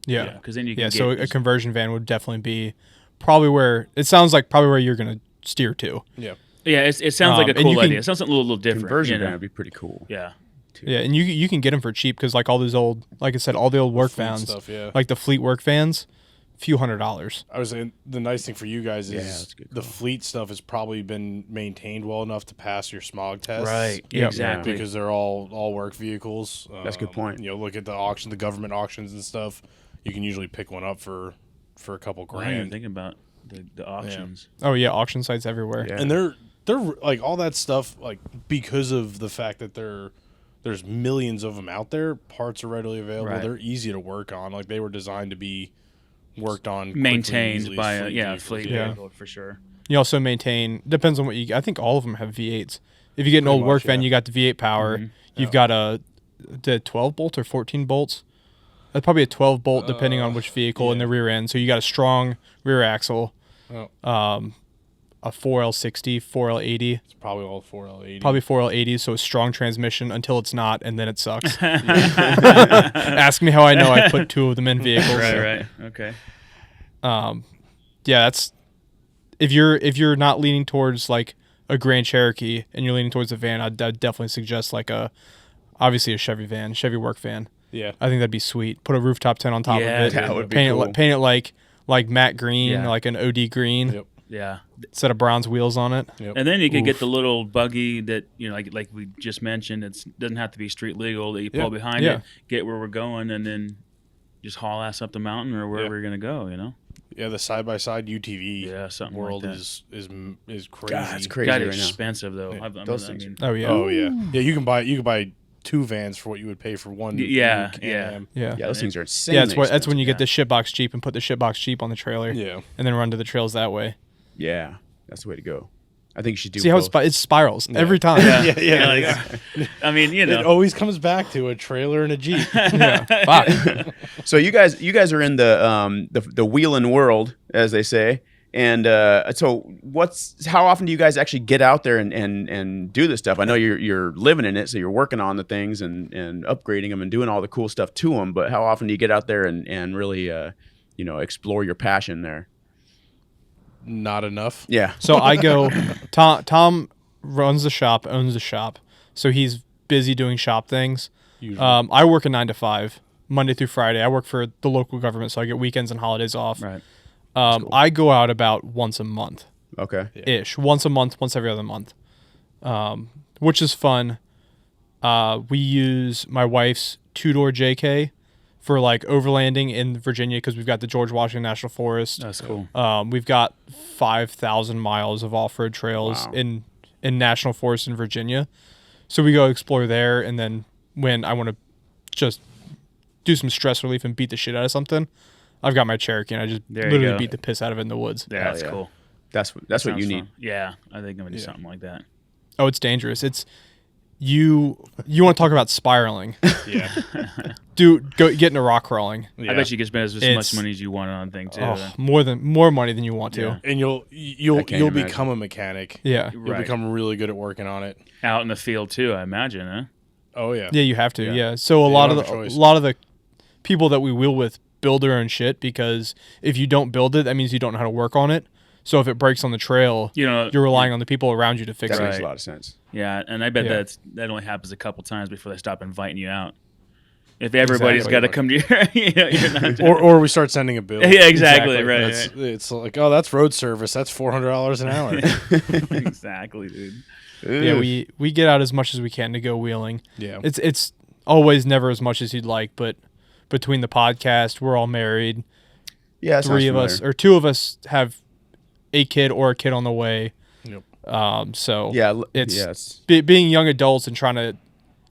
Yeah. Because then you can Yeah. get So a conversion van would definitely be probably where it sounds like probably where you're gonna steer to. Yeah. yeah, it sounds like a and you cool can- idea. It sounds something a little different. Conversion you know? van would be pretty cool. Yeah. Yeah, and you can get them for cheap because like all those old, like I said, all the old work Fleet vans, stuff, yeah. like the fleet work vans, few $100s. I was saying the nice thing for you guys Yeah, is that's a good the call. fleet stuff has probably been maintained well enough to pass your smog tests. Right. Yeah. Exactly. Because they're all work vehicles. That's a good point. You know, look at the auction, the government auctions and stuff. You can usually pick one up for a couple I didn't even grand. think about the auctions. Oh yeah, auction sites everywhere. Yeah. And they're like all that stuff, like because of the fact that there's millions of them out there, parts are readily available. Right. They're easy to work on. Like they were designed to be worked on quickly, Maintained easily by as a vehicles. fleet Yeah. vehicle for sure. You also maintain, depends on what you, I think all of them have V8s. If you get an Pretty old work much, van, yeah. you got the V8 power. Mhm. You've got the 12 bolts or 14 bolts. That's probably a 12 bolt depending on which vehicle in the rear end. So you got a strong rear axle, Oh, a 4L60, 4L80, it's probably all 4L80. probably 4L80. So a strong transmission until it's not, and then it sucks. Ask me how I know I put two of them in vehicles. Right. Okay. Yeah, that's if you're not leaning towards like a Grand Cherokee and you're leaning towards a van, I'd definitely suggest like obviously a Chevy van, Chevy work van. Yeah. I think that'd be sweet. Put a rooftop tent on top Yeah, of it. that would be paint cool. it paint it like matte green, Yeah. like an OD green. Yep. Yeah. Set of bronze wheels on it. Yep. And then you could get Oof. the little buggy that like we just mentioned. It doesn't have to be street legal. That you pull Yeah. behind Yeah. it, get where we're going, and then just haul ass up the mountain or wherever Yeah. you're gonna go. You know. Yeah, the side by side UTV Yeah, something world like that. is crazy. God, it's crazy God, right it's now. expensive though. Yeah, those things Oh yeah. Oh yeah. Yeah, you can buy two vans for what you would pay for one. Yeah, new yeah. Can-Am. Yeah. Yeah, those things are insane. Yeah, that's when you yeah. get the shitbox Jeep and put the shitbox Jeep on the trailer, Yeah. and then run to the trails that way. Yeah, that's the way to go. I think you should do. See how both. it spirals every time. Yeah. I mean, you It know. always comes back to a trailer and a Jeep. Fuck. So you guys are in the wheelin' world, as they say. And so how often do you guys actually get out there and do this stuff? I know you're living in it, so you're working on the things and upgrading them and doing all the cool stuff to them. But how often do you get out there and really explore your passion there? Not enough. Yeah. So I go. Tom runs the shop, owns the shop, so he's busy doing shop things. Usually. I work a 9 to 5, Monday through Friday. I work for the local government, so I get weekends and holidays off. Right. cool. I go out about once a month Okay. ish, once a month, once every other month, which is fun. We use my wife's 2-door JK for like overlanding in Virginia because we've got the George Washington National Forest. That's cool. We've got 5,000 miles of off-road trails Wow. in national forests in Virginia. So we go explore there, and then when I want to just do some stress relief and beat the shit out of something, I've got my Cherokee, and I just There you literally go. beat the piss out of it in the woods. Yeah, Hell that's yeah. cool. That's what you Sounds need. fun. Yeah, I think I'm gonna do something like that. Oh, it's dangerous. It's you want to talk about spiraling. Yeah. Dude, go get into rock crawling. Yeah. I bet you could spend as much It's- money as you want on thing too. Oh, more money than you want to. Yeah. And you'll can't imagine. become a mechanic. Yeah. You'll Right. become really good at working on it. Out in the field too, I imagine, huh? Oh yeah. Yeah, you have to. Yeah. Yeah. So a you lot don't of have a the choice. people that we wheel with build their own shit because if you don't build it, that means you don't know how to work on it. So if it breaks on the trail, You know, you're relying on the people around you to fix That it. makes a Right. lot of sense. Yeah, and I bet Yeah. that only happens a couple times before they stop inviting you out. If everybody's Exactly. got to come to your, you're not. Or we start sending a bill. Yeah, exactly, right. That's, it's like, oh, that's road service. That's $400 an hour. right. Exactly, dude. Yeah, we get out as much as we can to go wheeling. Yeah. It's always never as much as you'd like, but between the podcast, we're all married. Yeah, that sounds three of us familiar. or two of us have a kid or a kid on the way. Yep. So Yeah, it's being young adults and trying to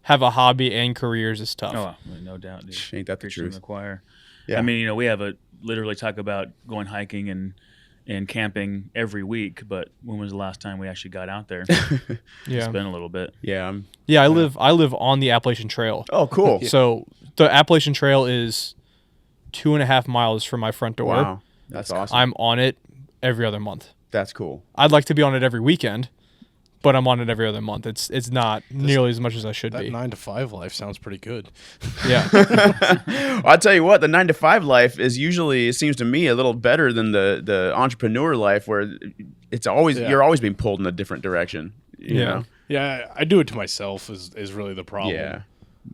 have a hobby and careers is tough. Oh, no doubt, dude. Ain't that the Preaching to truth? the choir. Yeah. I mean, we have literally talk about going hiking and camping every week, but when was the last time we actually got out there? Yeah. It's been a little bit. Yeah. Yeah, I live on the Appalachian Trail. Oh, cool. So the Appalachian Trail is 2.5 miles from my front door. Wow. That's awesome. I'm on it every other month. That's cool. I'd like to be on it every weekend, but I'm on it every other month. It's not nearly as much as I should That be. 9 to 5 life sounds pretty good. Yeah. I'll tell you what, the 9 to 5 life is usually, it seems to me, a little better than the entrepreneur life, where it's always you're always being pulled in a different direction. You know? Yeah, I do it to myself is really the problem. Yeah.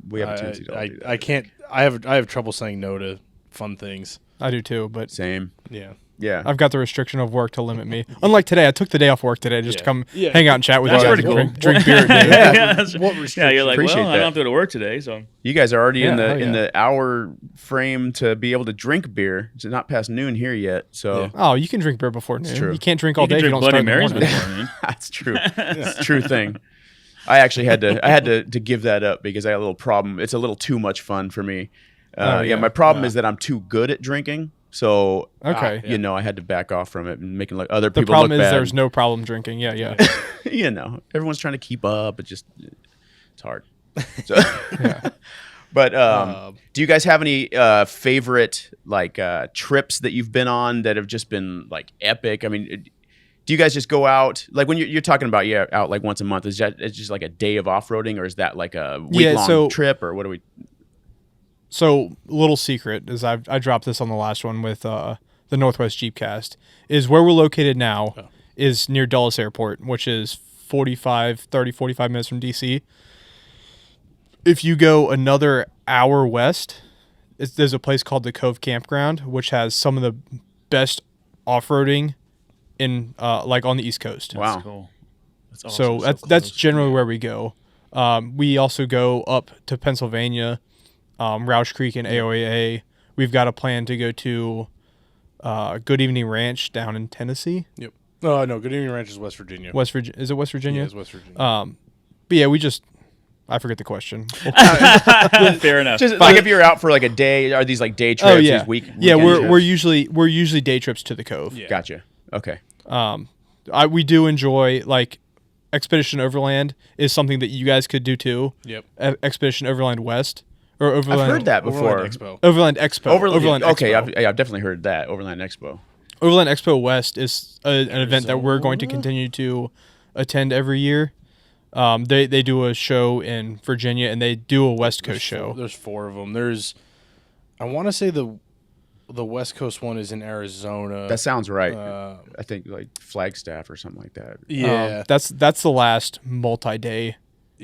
We have a tendency to all do that. I can't. I have trouble saying no to fun things. I do too, but Same. Yeah. Yeah. I've got the restriction of work to limit me. Unlike today, I took the day off work today just to come Yeah. hang out and chat with you That's guys pretty and cool. drink beer. Yeah, that's- What yeah, you're like, Appreciate well, I that. don't have to go to work today, so You guys are already in Yeah, the hell yeah. the hour frame to be able to drink beer. It's not past noon here yet, so Oh, you can drink beer before noon. true. You can't drink all you day can if you drink don't Bloody start in the Marys morning. before noon. that's true. It's a true thing. I actually had to give that up because I had a little problem. It's a little too much fun for me. Yeah. My problem is that I'm too good at drinking. So Okay. you know, I had to back off from it and making like other The people problem look is bad. there's no problem drinking. Yeah. You know, everyone's trying to keep up. It's hard. So, but do you guys have any favorite like trips that you've been on that have just been like epic? I mean, do you guys just go out like when you're talking about out like once a month? Is that it's just like a day of off-roading, or is that like a week-long trip, or what do we? So, little secret is I dropped this on the last one with the Northwest Jeepcast, is where we're located now is near Dulles Airport, which is 45 minutes from DC. If you go another hour west, there's a place called the Cove Campground, which has some of the best off-roading in like on the East Coast. Wow. That's cool. That's So awesome. that's generally where we go. We also go up to Pennsylvania, Roush Creek and AOAA. We've got a plan to go to Good Evening Ranch down in Tennessee. Yep. Oh no, Good Evening Ranch is West Virginia. Is it West Virginia? Yeah, it's West Virginia. But yeah, I forget the question. Fair enough. Just like if you're out for like a day, are these like day trips? Oh yeah, These yeah. weekend We're trips? usually day trips to the Cove. Yeah. Gotcha. Okay. We do enjoy like Expedition Overland is something that you guys could do too. Yep. Expedition Overland West or Overland. I've heard that before. Overland Expo. Overland Expo. Overland okay, Expo. I've definitely heard that. Overland Expo. Overland Expo West is an event that we're going to continue to attend every year. They do a show in Virginia and they do a West Coast show. There's 4 of them. I want to say the West Coast one is in Arizona. That sounds right. I think like Flagstaff or something like that. Yeah. That's the last multi-day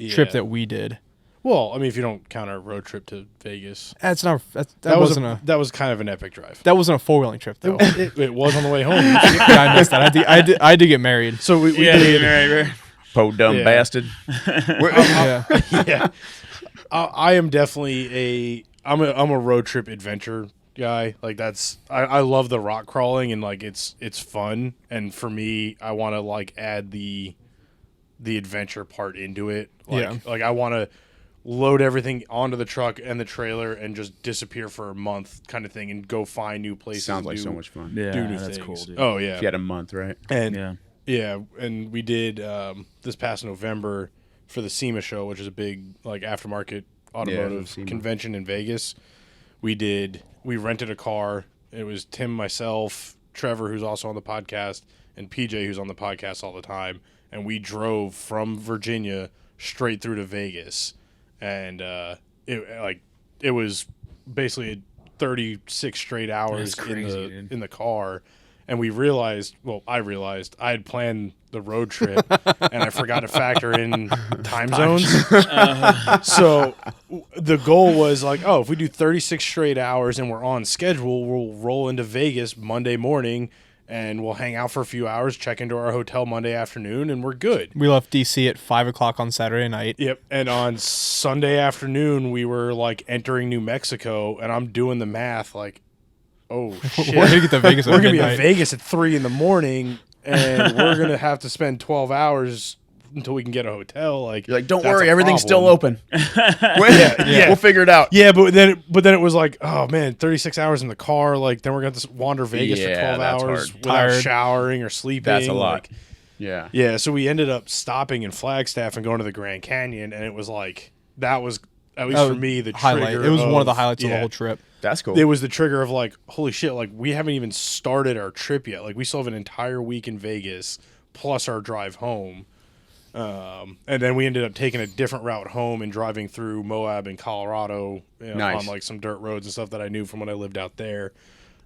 trip Yeah. that we did. Well, I mean, if you don't count our road trip to Vegas, That's not that that was kind of an epic drive. that wasn't a 4-wheeling trip though. It was on the way home. Yeah, I missed that. I did get married. So we yeah, did. right. Po dumb Yeah. bastard. Yeah. Yeah, I am definitely I'm a road trip adventure guy. Like I love the rock crawling and like it's fun. And for me, I want to like add the adventure part into it. Like I want to load everything onto the truck and the trailer and just disappear for a month kind of thing and go find new places. Sounds like do, so much fun. Yeah, do new that's things. cool, dude. Oh yeah, If you had a month, right? and Yeah. and we did this past November for the SEMA show, which is a big like aftermarket automotive SEMA. convention in Vegas. We rented a car. It was Tim, myself, Trevor, who's also on the podcast, and PJ, who's on the podcast all the time. And we drove from Virginia straight through to Vegas. And it was basically 36 straight hours That's crazy, dude. in the car. And I realized I had planned the road trip and I forgot to factor in time zones. So the goal was like, oh, if we do 36 straight hours and we're on schedule, we'll roll into Vegas Monday morning and we'll hang out for a few hours, check into our hotel Monday afternoon, and we're good. We left DC at 5:00 on Saturday night. Yep. And on Sunday afternoon, we were like entering New Mexico, and I'm doing the math like, oh shit, We're gonna get to Vegas. we're gonna be in midnight. Vegas at 3 a.m, and we're gonna have to spend 12 hours until we can get a hotel. Like, You're like, don't that's worry, a everything's still problem. open. We'll figure it out. Yeah, but then it was like, oh man, 36 hours in the car. Like, then we're gonna have to wander Vegas for Yeah, 12 that's hours hard. without Tired. showering or sleeping. That's a lot. Like, Yeah. yeah, so we ended up stopping in Flagstaff and going to the Grand Canyon, and it was like, that was, at least for me, the highlight. trigger. It was one of the highlights of the yeah. whole trip. That's cool. It was the trigger of like, holy shit, like we haven't even started our trip yet. Like we still have an entire week in Vegas plus our drive home. And then we ended up taking a different route home and driving through Moab and Colorado, Nice. on like some dirt roads and stuff that I knew from when I lived out there.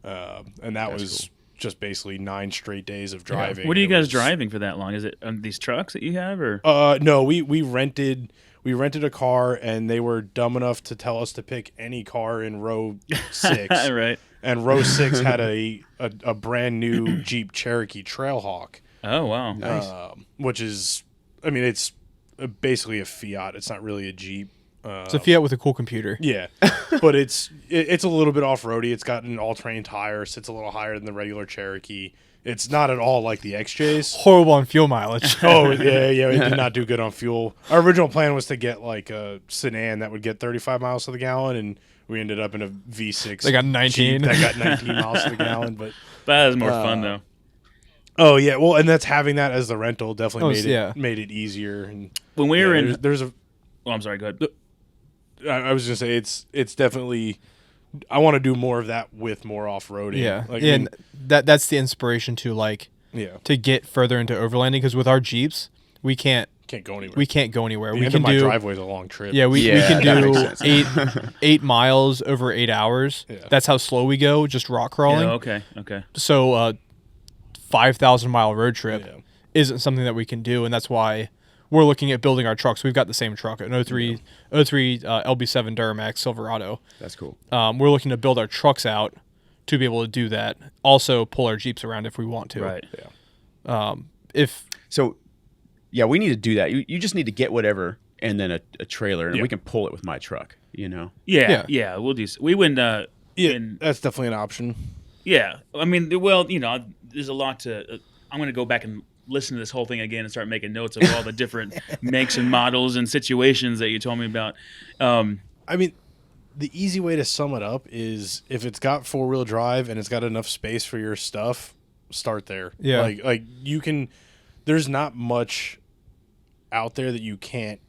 And that was just basically 9 straight days of driving. What are you It guys was- driving for that long? Is it these trucks that you have, or? No, we rented a car, and they were dumb enough to tell us to pick any car in row 6. Right. And row 6 had a brand new Jeep Cherokee Trailhawk, Oh wow. Nice. which is, I mean, it's basically a Fiat. It's not really a Jeep. It's a Fiat with a cool computer. Yeah, but it's a little bit off-roady. It's got an all-terrain tire, sits a little higher than the regular Cherokee. It's not at all like the XJs. Horrible on fuel mileage. Oh, yeah, it did not do good on fuel. Our original plan was to get like a sedan that would get 35 miles to the gallon, and we ended up in a V6. They got 19. Jeep that got 19 miles to the gallon. But That is more fun though. oh yeah, well, and that's having that as the rental definitely Oh, made it easier. And When we were in, there's a. oh, I'm sorry. Go ahead. I was gonna say it's definitely. I want to do more of that with more off-roading. Yeah, like, and that's the inspiration to like yeah, to get further into overlanding, because with our Jeeps we can't can't go anywhere. anywhere. The We end can of my do driveway's a long trip. yeah, we Yeah, can that do makes sense. eight miles over 8 hours. Yeah. That's how slow we go, just rock crawling. Yeah, okay. So 5,000-mile road trip Yeah. isn't something that we can do, and that's why we're looking at building our trucks. We've got the same truck, an 03 LB7 Duramax Silverado. That's cool. We're looking to build our trucks out to be able to do that. Also, pull our Jeeps around if we want to. Right. If So, yeah, we need to do that. You just need to get whatever and then a trailer, and Yeah. we can pull it with my truck. You know. Yeah. We'll do. We went. Yeah, that's definitely an option. Yeah. I mean, well, there's a lot to. I'm going to go back and listen to this whole thing again and start making notes of all the different makes and models and situations that you told me about. I mean, the easy way to sum it up is if it's got 4-wheel drive and it's got enough space for your stuff, start there. Yeah. Like you can. There's not much out there that you can't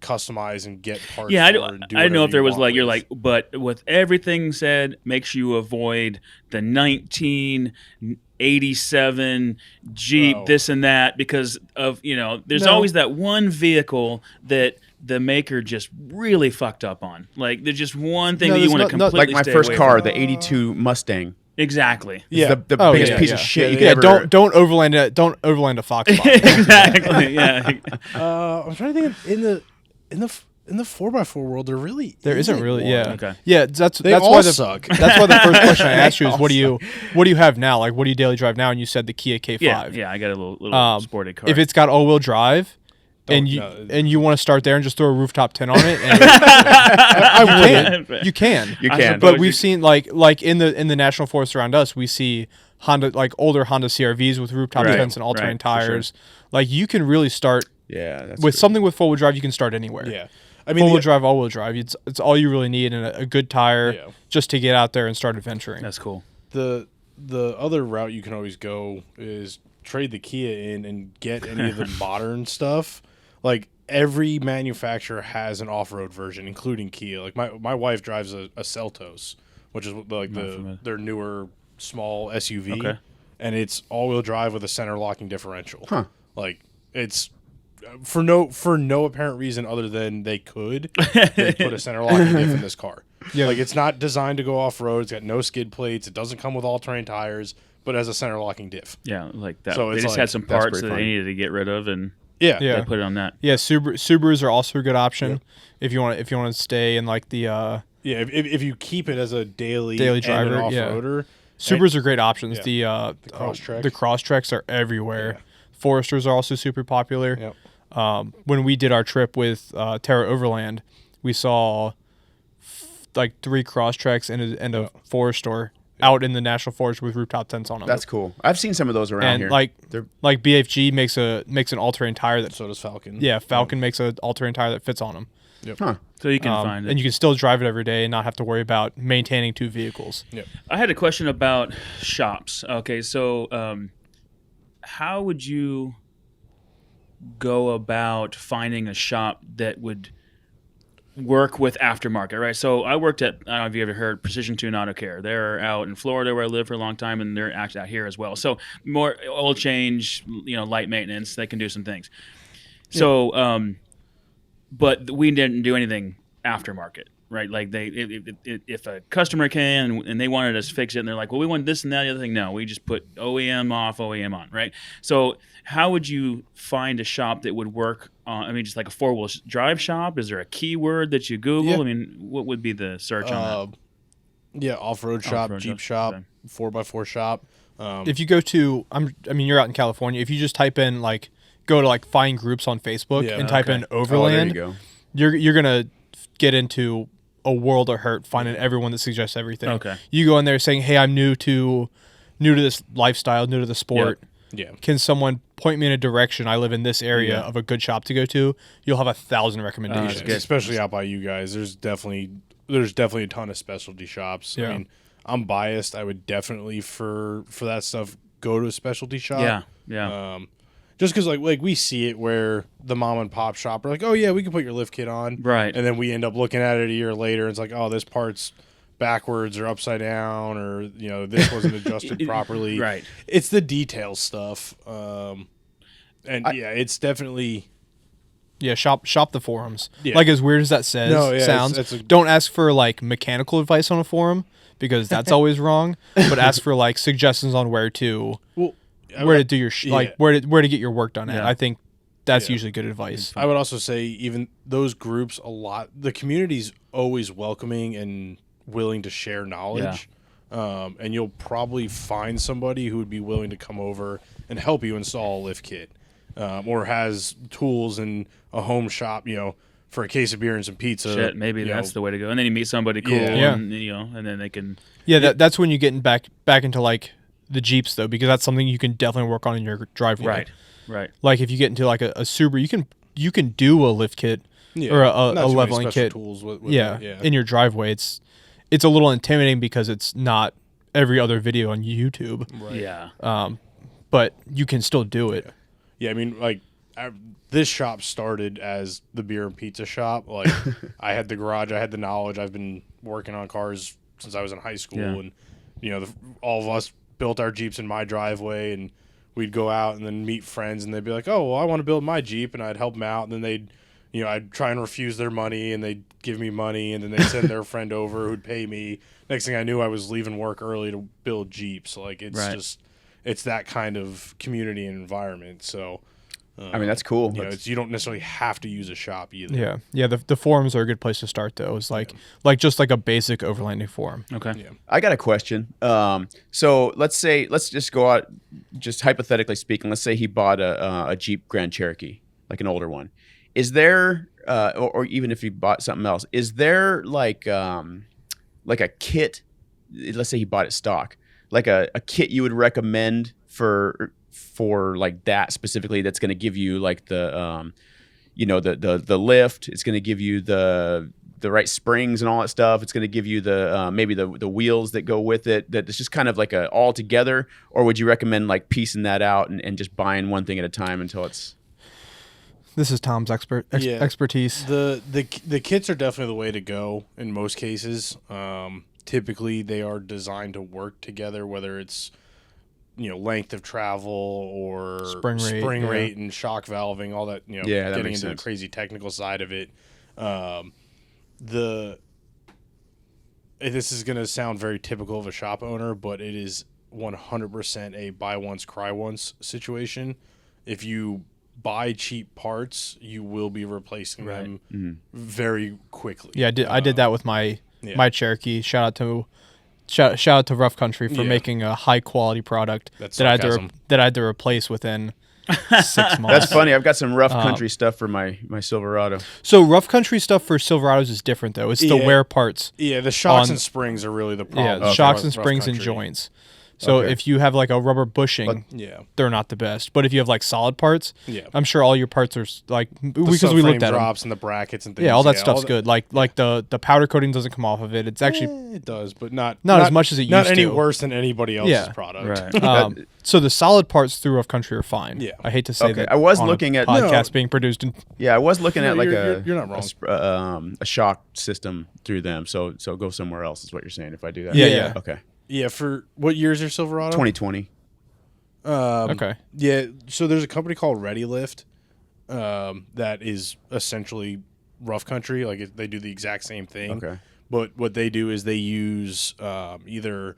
customize and get parts. Yeah, I for don't and do know whatever if there you was want like you're with. like, but with everything said, make sure you avoid the 1987 Jeep, Oh. this and that, because of there's No. always that one vehicle that the maker just really fucked up on. Like there's just one thing No, that you there's want to not- completely Like my stay first away car, from. the '82 Mustang. Exactly. Yeah. The Oh, biggest yeah, piece yeah. of shit you yeah, could ever. don't overland it. Don't overland a Fox box. Exactly. Yeah. I'm trying to think of, in the 4x4 world, there really There isn't really, one. yeah, Okay. yeah. That's They that's all why the suck. that's why the first question I asked you is all what do you have now? Like what do you daily drive now? And you said the Kia K5. Yeah. I got a little sported car. If it's got all-wheel drive, and Don't- you want to start there and just throw a rooftop tent on it, and I wouldn't. you can. You I can. suppose But you we've seen like in the national forest around us, we see Honda, like older Honda CRVs with rooftop Right, tents and all-terrain right, for sure. tires. Like you can really start Yeah, that's with true. something with four-wheel drive. You can start anywhere. Yeah. I mean, Four-wheel drive, all-wheel drive. It's all you really need, and a good tire Yeah. just to get out there and start adventuring. That's cool. the other route you can always go is trade the Kia in and get any of the modern stuff. Like every manufacturer has an off-road version, including Kia. Like my wife drives a Seltos, which is like familiar. their newer small SUV, Okay. and it's all-wheel drive with a center locking differential. Huh. Like it's for no apparent reason other than they could they put a center locking diff in this car. Yeah. Like it's not designed to go off-road. It's got no skid plates. It doesn't come with all-terrain tires, but has a center locking diff. Yeah, like that. So They it's just like- had some that's parts pretty that funny. they needed to get rid of, and Yeah. Yeah. they put it on that. Yeah, Subarus are also a good option if you want to stay in like the Yeah, if you keep it as a daily driver, and an yeah. off-roader, Subarus are great options. Yeah. The Crosstrek. the Crosstreks are everywhere. Yeah. Foresters are also super popular. Yep. When we did our trip with Terra Overland, we saw like 3 Crosstreks and a Forester out in the national forest with rooftop tents on them. That's cool. I've seen some of those around and here. like BFG makes an all-terrain tire that. So does Falcon. Yeah, Falcon makes an all-terrain tire that fits on them. Yep. Huh. So you can find it. And you can still drive it every day and not have to worry about maintaining 2 vehicles. Yep. I had a question about shops. Okay, so how would you go about finding a shop that would work with aftermarket, right? So I worked at, I don't know if you ever heard Precision Tune Auto Care. They're out in Florida where I lived for a long time, and they're actually out here as well. So more oil change, light maintenance. They can do some things. Yeah. So, but we didn't do anything aftermarket, right? Like if a customer came and they wanted us to fix it, and they're like, well, we want this and that, the other thing. No, we just put OEM off, OEM on, right? So how would you find a shop that would work on, just like a 4-wheel drive shop? Is there a keyword that you Google? Yeah. I mean, what would be the search on that? Yeah, off-road shop, Off-road Jeep shop, shop, 4x4 shop. If you go to, you're out in California. If you just type in go to find groups on Facebook and type in Overland, there you go. You're gonna get into a world of hurt finding everyone that suggests everything. Okay. You go in there saying, "Hey, I'm new to this lifestyle, new to the sport. Yeah. Can someone point me in a direction? I live in this area of a good shop to go to." You'll have 1,000 recommendations. good. Especially out by you guys. There's definitely a ton of specialty shops. Yeah. I mean, I'm biased. I would definitely for that stuff go to a specialty shop. Yeah. Just because like we see it where the mom and pop shop are like, oh yeah, we can put your lift kit on, Right. and then we end up looking at it a year later. And it's like, oh, this part's backwards or upside down, or this wasn't adjusted properly. Right. It's the detail stuff, it's definitely. Yeah, shop the forums. Yeah. As weird as that sounds, don't ask for mechanical advice on a forum because that's always wrong. But ask for suggestions on where to do your where to get your work done at. Yeah. I think that's usually good advice. I would also say even those groups, the community's always welcoming and willing to share knowledge. And you'll probably find somebody who would be willing to come over and help you install a lift kit, or has tools in a home shop, for a case of beer and some pizza. Shit, maybe that's the way to go. And then you meet somebody cool, and then they can. Yeah, that's when you get back into the Jeeps though, because that's something you can definitely work on in your driveway. Right. If you get into a Subaru, you can do a lift kit or a leveling kit. Tools with in your driveway. It's a little intimidating because it's not every other video on YouTube. Right. Yeah. But you can still do it. Yeah, I mean, this shop started as the beer and pizza shop. I had the garage, I had the knowledge. I've been working on cars since I was in high school, and all of us built our Jeeps in my driveway, and we'd go out and then meet friends, and they'd be like, "Oh, well, I want to build my Jeep," and I'd help them out, and then I'd try and refuse their money, and they'd give me money, and then they'd send their friend over who'd pay me. Next thing I knew, I was leaving work early to build Jeeps. It's that kind of community and environment. So, that's cool. You don't necessarily have to use a shop either. Yeah. The forums are a good place to start though. It's just a basic overlanding forum. Okay. Yeah. I got a question. So let's just go out, just hypothetically speaking. Let's say he bought a Jeep Grand Cherokee, like an older one. Is there, or even if he bought something else, is there a kit? Let's say he bought it stock, a kit you would recommend for that specifically, that's going to give you the lift. It's going to give you the right springs and all that stuff. It's going to give you maybe the wheels that go with it. That it's just kind of a all together. Or would you recommend piecing that out and just buying one thing at a time until it's? This is Tom's expertise. The kits are definitely the way to go in most cases. Typically, they are designed to work together, whether it's length of travel or spring rate and shock valving, all that. Getting into the crazy technical side of it. This is going to sound very typical of a shop owner, but it is 100% a buy once, cry once situation. If you buy cheap parts, you will be replacing them very quickly. Yeah, I did that with my Cherokee. Shout out to Rough Country for making a high quality product that I had to replace within 6 months. That's funny. I've got some rough country stuff for my Silverado. So rough country stuff for Silverados is different though. It's the wear parts. Yeah, the shocks and springs are really the problem. Yeah, shocks and springs and joints. So if you have like a rubber bushing, they're not the best. But if you have like solid parts, I'm sure all your parts are like because we looked at drops them. and the brackets and things. Yeah, all that stuff's good. Like the powder coating doesn't come off of it. It's actually it does, but not as much as it used to. Not any worse than anybody else's product. Right. So the solid parts through rough country are fine. Yeah. I hate to say that. I was on looking a at podcast being produced in. Yeah, I was looking at like you're not wrong. a shock system through them. So go somewhere else is what you're saying if I do that. Yeah. Okay. Yeah, for what year is your Silverado? 2020. Okay. Yeah, so there's a company called Ready Lift that is essentially rough country. Like they do the exact same thing. Okay. But what they do is they use either,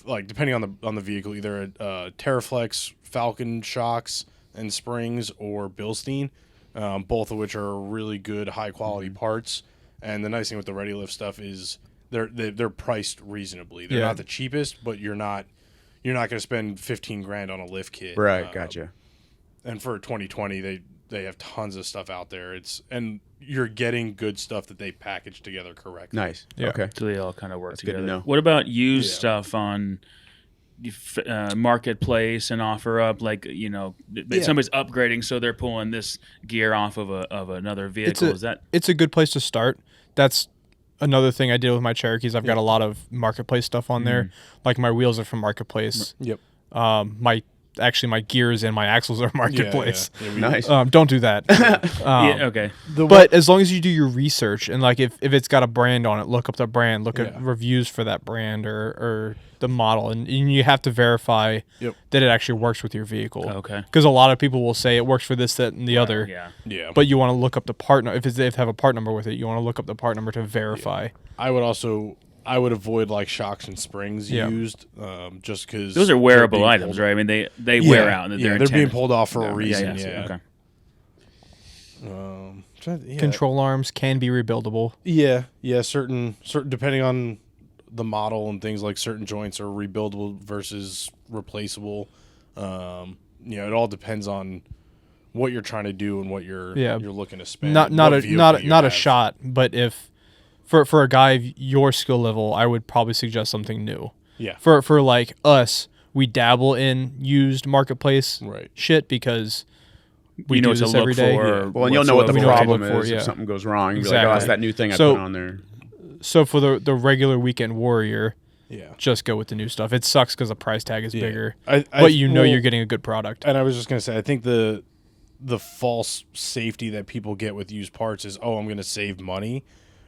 like depending on the vehicle, either a Terraflex Falcon shocks and springs or Bilstein, both of which are really good high quality parts. And the nice thing with the Ready Lift stuff is they're priced reasonably. They're not the cheapest, but you're not going to spend $15,000 on a lift kit. Right. Gotcha. And for 2020, they have tons of stuff out there. And you're getting good stuff that they package together correctly. Nice. Yeah. Okay. So they all kind of work That's together. good to know. What about used stuff on Marketplace and OfferUp? Like somebody's upgrading, so they're pulling this gear off of another vehicle. It's a good place to start. That's another thing I did with my Cherokees. I've got a lot of Marketplace stuff on there. Like my wheels are from Marketplace. Yep. My gears and my axles are Marketplace. Nice. Don't do that. Okay. But as long as you do your research and like if it's got a brand on it, look up the brand, look at reviews for that brand or the model, and you have to verify that it actually works with your vehicle. Okay. Because a lot of people will say it works for this, that, and the other. Yeah. But But you want to look up the part if they have a part number with it. You want to look up the part number to verify. I would avoid like shocks and springs used, just because those are wearable items, right? I mean, they wear out. And they're being pulled off for a reason. Yeah. Okay. Control arms can be rebuildable. Yeah. Certain depending on the model and things, like certain joints are rebuildable versus replaceable. It all depends on what you're trying to do and what you're looking to spend. Not a shot, but if for a guy of your skill level, I would probably suggest something new. Yeah. For like us, we dabble in used Marketplace shit because we do what to this look every day. for. Well, and you'll know what the We know what to problem look for, is yeah. if something goes wrong. You'll be like, Exactly. oh, it's that new thing I So- put on there. So for the regular weekend warrior, Yeah. just go with the new stuff. It sucks because the price tag is bigger, But but you're getting a good product. And I was just gonna say, I think the false safety that people get with used parts is, I'm going to save money,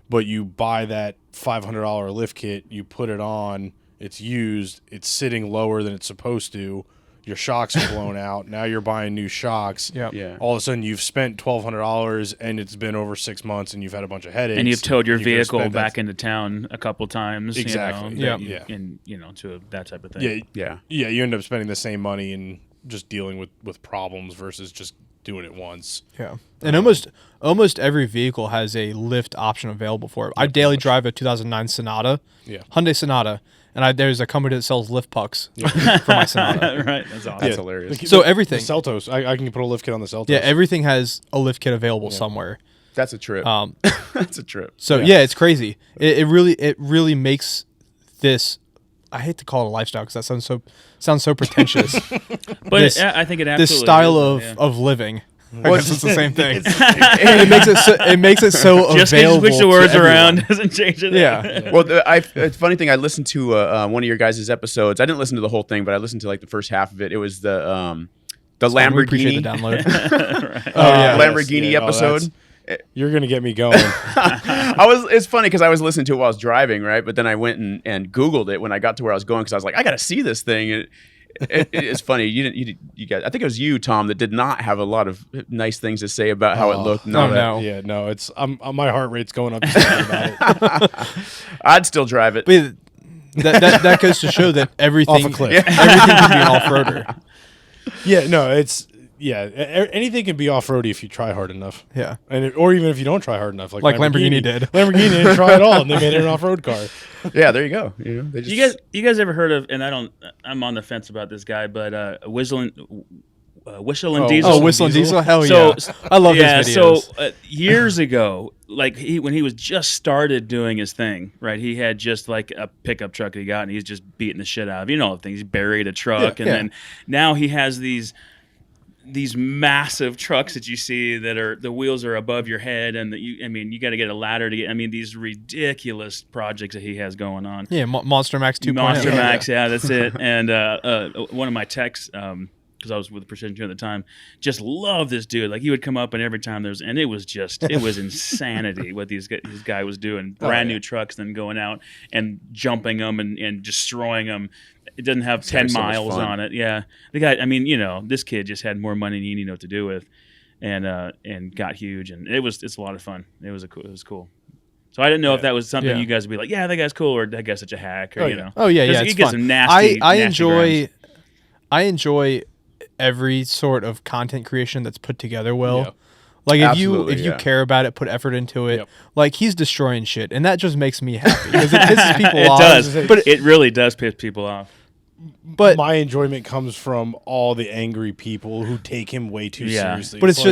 but you buy that $500 lift kit, you put it on, it's used, it's sitting lower than it's supposed to. Your shocks are blown out. Now you're buying new shocks. Yep. Yeah. All of a sudden, you've spent $1,200, and it's been over 6 months, and you've had a bunch of headaches. And you've towed your You could've vehicle spent that- back into town a couple times. Exactly. Yeah. And to that type of thing. Yeah. You end up spending the same money and just dealing with problems versus just doing it once. Yeah, and almost every vehicle has a lift option available for it. I daily drive a 2009 Sonata, Hyundai Sonata, and there's a company that sells lift pucks for my Sonata. Right, that's awesome. That's hilarious. So everything, The Celtos, I can put a lift kit on the Celtos. yeah, everything has a lift kit available somewhere. That's a trip. That's a trip. So yeah, it's crazy. It really makes this. I hate to call it a lifestyle because that sounds so pretentious. But I think it absolutely this style is, of living. I guess it's the same thing. It it makes it so just because you available. switch the words to around everyone. doesn't change it. Yeah. Well, it's funny thing. I listened to one of your guys' episodes. I didn't listen to the whole thing, but I listened to like the first half of it. It was the We Lamborghini. appreciate the download. Lamborghini episode. You're gonna get me going. It's funny because I was listening to it while I was driving, right? But then I went and Googled it when I got to where I was going because I was like, I got to see this thing. And it's funny. You guys, I think it was you, Tom, that did not have a lot of nice things to say about how it looked. No. Yeah, no, it's my heart rate's going up just thinking about it. I'd still drive it. But that goes to show that everything, Off a cliff. everything can be an off-roader. Yeah, no, anything can be off-roady if you try hard enough. Yeah. Or even if you don't try hard enough, like Lamborghini did. Lamborghini didn't try at all, and they made it an off-road car. Yeah, there you go. You know, they just, You guys ever heard of? And I'm on the fence about this guy, but Whistle and Diesel. Oh, Whistle and Diesel, hell So yeah! I love his videos. So years ago, like when he was just started doing his thing, right? He had just like a pickup truck that he got, and he's just beating the shit out of the things. He's buried a truck, and then now he has these massive trucks that you see that are the wheels are above your head, and you got to get a ladder to get. These ridiculous projects that he has going on. Yeah, Monster Max 2.0. Monster Max, yeah, that's it. And one of my techs, because I was with Precision 2 at the time, just loved this dude. Like he would come up, and every time and it was insanity what this guy was doing. Brand new trucks, then going out and jumping them and destroying them. It doesn't have 10 miles on it. Yeah, the guy. This kid just had more money than he knew what to do with, and got huge. And it's a lot of fun. It was cool. So I didn't know if that was something you guys would be like, yeah, that guy's cool, or that guy's such a hack, or Oh yeah, it's he gets fun. some nasty. I enjoy every sort of content creation that's put together well. Yeah. Like if Absolutely, you care about it, put effort into it. Like he's destroying shit, and that just makes me happy because it pisses people off. It does, but it really does piss people off. But my enjoyment comes from all the angry people who take him way too seriously. But it's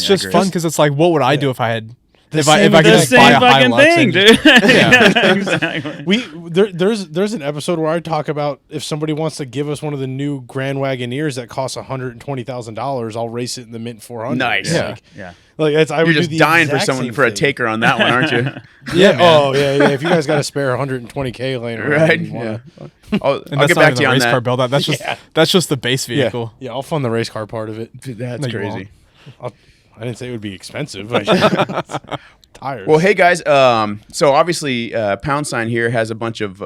just fun because it's like, what would I do if I had if I could the just buy same a fucking Hilux thing, and dude. Yeah, exactly. There's an episode where I talk about if somebody wants to give us one of the new Grand Wagoneers that costs $120,000, I'll race it in the Mint 400. Nice. Yeah. Like You're just dying for someone for a taker on that one, aren't you? Yeah. Oh yeah. If you guys got a spare 120K laying around, Right. and wanna- I'll and that's get not back even to you the on race car that. build out. That's just the base vehicle. Yeah, I'll fund the race car part of it. That's No, you crazy. won't. I didn't say it would be expensive. Tires. Well, hey guys. So obviously, Poundsign here has a bunch of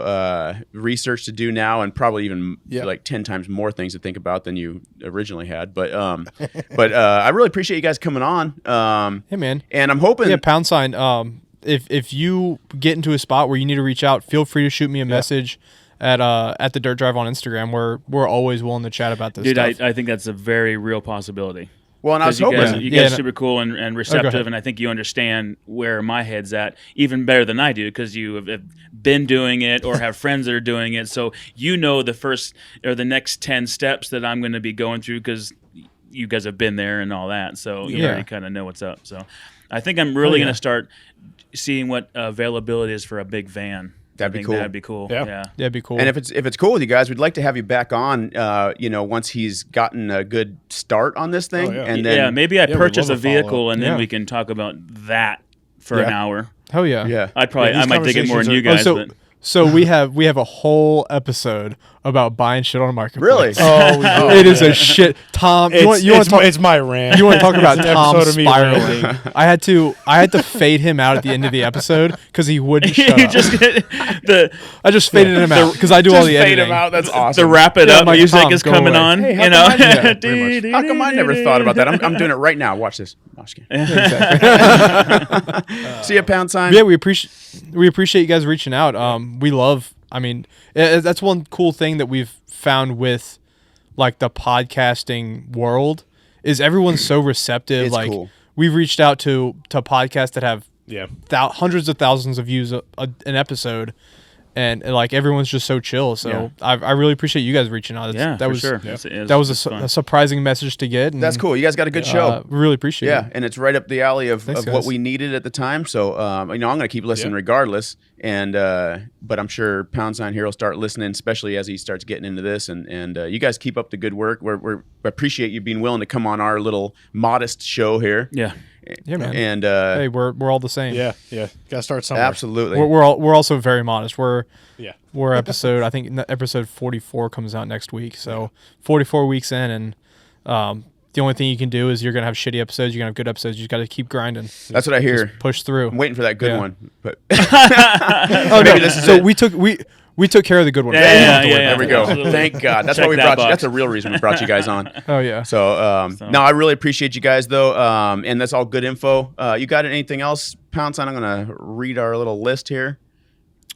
research to do now, and probably even like 10 times more things to think about than you originally had. But I really appreciate you guys coming on. Hey man, and I'm hoping. Yeah, Poundsign. If you get into a spot where you need to reach out, feel free to shoot me a message at the Dirt Drive on Instagram. We're always willing to chat about this. Dude, stuff. I think that's a very real possibility. Well, and I was You hoping guys are super cool and receptive, ahead. and I think you understand where my head's at even better than I do because you have been doing it or have friends that are doing it. So you know the first or the next 10 steps that I'm going to be going through because you guys have been there and all that. So you already kind of know what's up. So I think I'm really going to start seeing what availability is for a big van. That'd be cool. That'd be cool. Yeah, it'd be cool. And if it's cool with you guys, we'd like to have you back on. Once he's gotten a good start on this thing, and then maybe I purchase a we'd love a vehicle and then we can talk about that for an hour. Hell yeah. Yeah. I might dig it more than you guys. But So we have a whole episode about buying shit on a marketplace. Really? It is a shit. Tom, you want to talk? It's my rant. You want to talk about It's an Tom episode of me spiraling? ranting. I had to fade him out at the end of the episode because he wouldn't shut you up. just I just faded him out because I do all the fade editing. him out. That's the awesome. wrap it Yeah, up Mike, music Tom, is go coming away. on. Hey, You know, How come I never thought about that? I'm doing it right now. Watch this. No, just kidding. See ya, Pound Sign. Yeah, we appreciate you guys reaching out. We love. I mean, that's one cool thing that we've found with like the podcasting world is everyone's so receptive. It's like cool. we've reached out to podcasts that have hundreds of thousands of views an episode, and like everyone's just so chill. So I really appreciate you guys reaching out. That was sure. That was a surprising message to get. And, That's cool. You guys got a good show. We really appreciate it. Yeah, and it's right up the alley of Thanks, what guys. we needed at the time. So, I'm going to keep listening regardless. And but I'm sure Poundsign here will start listening, especially as he starts getting into this. And you guys keep up the good work. We appreciate you being willing to come on our little modest show here. Yeah. Yeah, man. And hey, we're all the same. Yeah. Gotta start somewhere. absolutely. We're also very modest. We're Yeah. I think episode 44 comes out next week. So 44 weeks in, and the only thing you can do is you're gonna have shitty episodes. You're gonna have good episodes. You just got to keep grinding. That's what I hear. Push through. I'm waiting for that good Yeah. one. But Oh no! maybe this is So it. we took care of the good one. Yeah. There we go. Absolutely. Thank God. That's Check why we that brought you. box. That's a real reason we brought you guys on. Oh yeah. So, no, I really appreciate you guys though. And that's all good info. You got anything else, Poundsign? I'm going to read our little list here.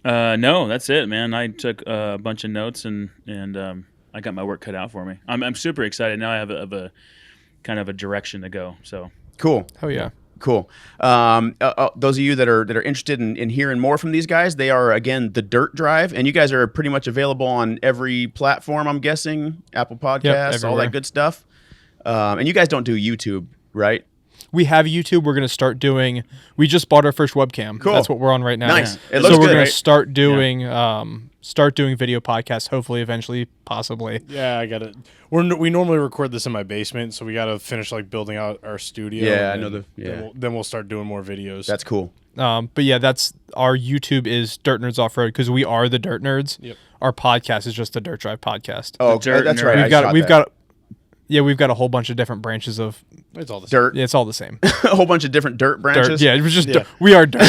No, that's it, man. I took a bunch of notes and I got my work cut out for me. I'm super excited now. I have a kind of a direction to go. So Cool. Oh yeah. Cool. Those of you that are interested in hearing more from these guys, they are again the Dirt Drive, and you guys are pretty much available on every platform. I'm guessing Apple Podcasts, all everywhere. that good stuff. And you guys don't do YouTube, right? We have YouTube. We're going to start doing. We just bought our first webcam. Cool. That's what we're on right now. Nice. Yeah. It looks so we're good. going Right? to start doing video podcasts. Hopefully, eventually, possibly. Yeah, I got it. We normally record this in my basement, so we got to finish like building out our studio. Yeah, and I know then we'll start doing more videos. That's cool. But yeah, that's our YouTube is Dirt Nerds Off Road because we are the Dirt Nerds. Yep. Our podcast is just the Dirt Drive podcast. Oh, Dirt that's Nerd. right. We've got a whole bunch of different branches of It's all the same. dirt. yeah, it's all the same. A whole bunch of different dirt branches. Dirt. Yeah, it was just Yeah. we are dirt.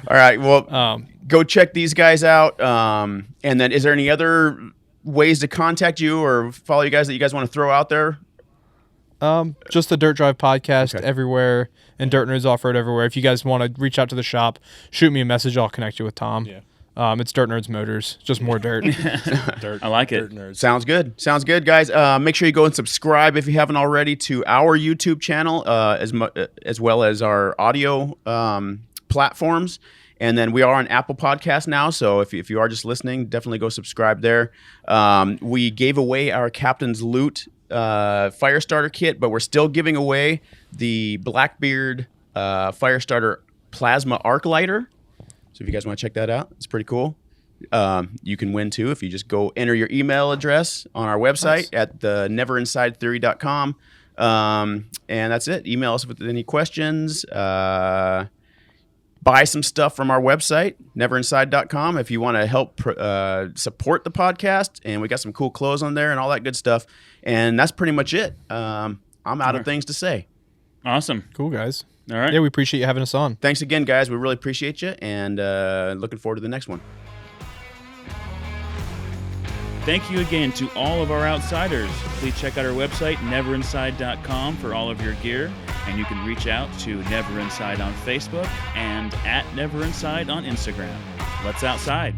All right. Well, go check these guys out. And then, is there any other ways to contact you or follow you guys that you guys want to throw out there? Just the Dirt Drive podcast Okay. everywhere and Dirt Nerds Off Road everywhere. If you guys want to reach out to the shop, shoot me a message. I'll connect you with Tom. Yeah. It's Dirt Nerds Motors, just more dirt. Dirt. I like it. Dirt nerds. Sounds good. Sounds good, guys. Make sure you go and subscribe if you haven't already to our YouTube channel, as well as our audio platforms. And then we are on Apple Podcasts now, so if you are just listening, definitely go subscribe there. We gave away our Captain's Loot fire starter kit, but we're still giving away the Blackbeard fire starter plasma arc lighter. So if you guys want to check that out, it's pretty cool. You can win too if you just go enter your email address on our website at the neverinsidetheory.com. And that's it. Email us with any questions. Buy some stuff from our website, neverinside.com, if you want to help support the podcast. And we got some cool clothes on there and all that good stuff. And that's pretty much it. I'm out of things to say. Awesome. Cool, guys. All right. Yeah, we appreciate you having us on. Thanks again, guys. We really appreciate you. And looking forward to the next one. Thank you again to all of our outsiders. Please check out our website, neverinside.com, for all of your gear. And you can reach out to Never Inside on Facebook and at Never Inside on Instagram. Let's outside.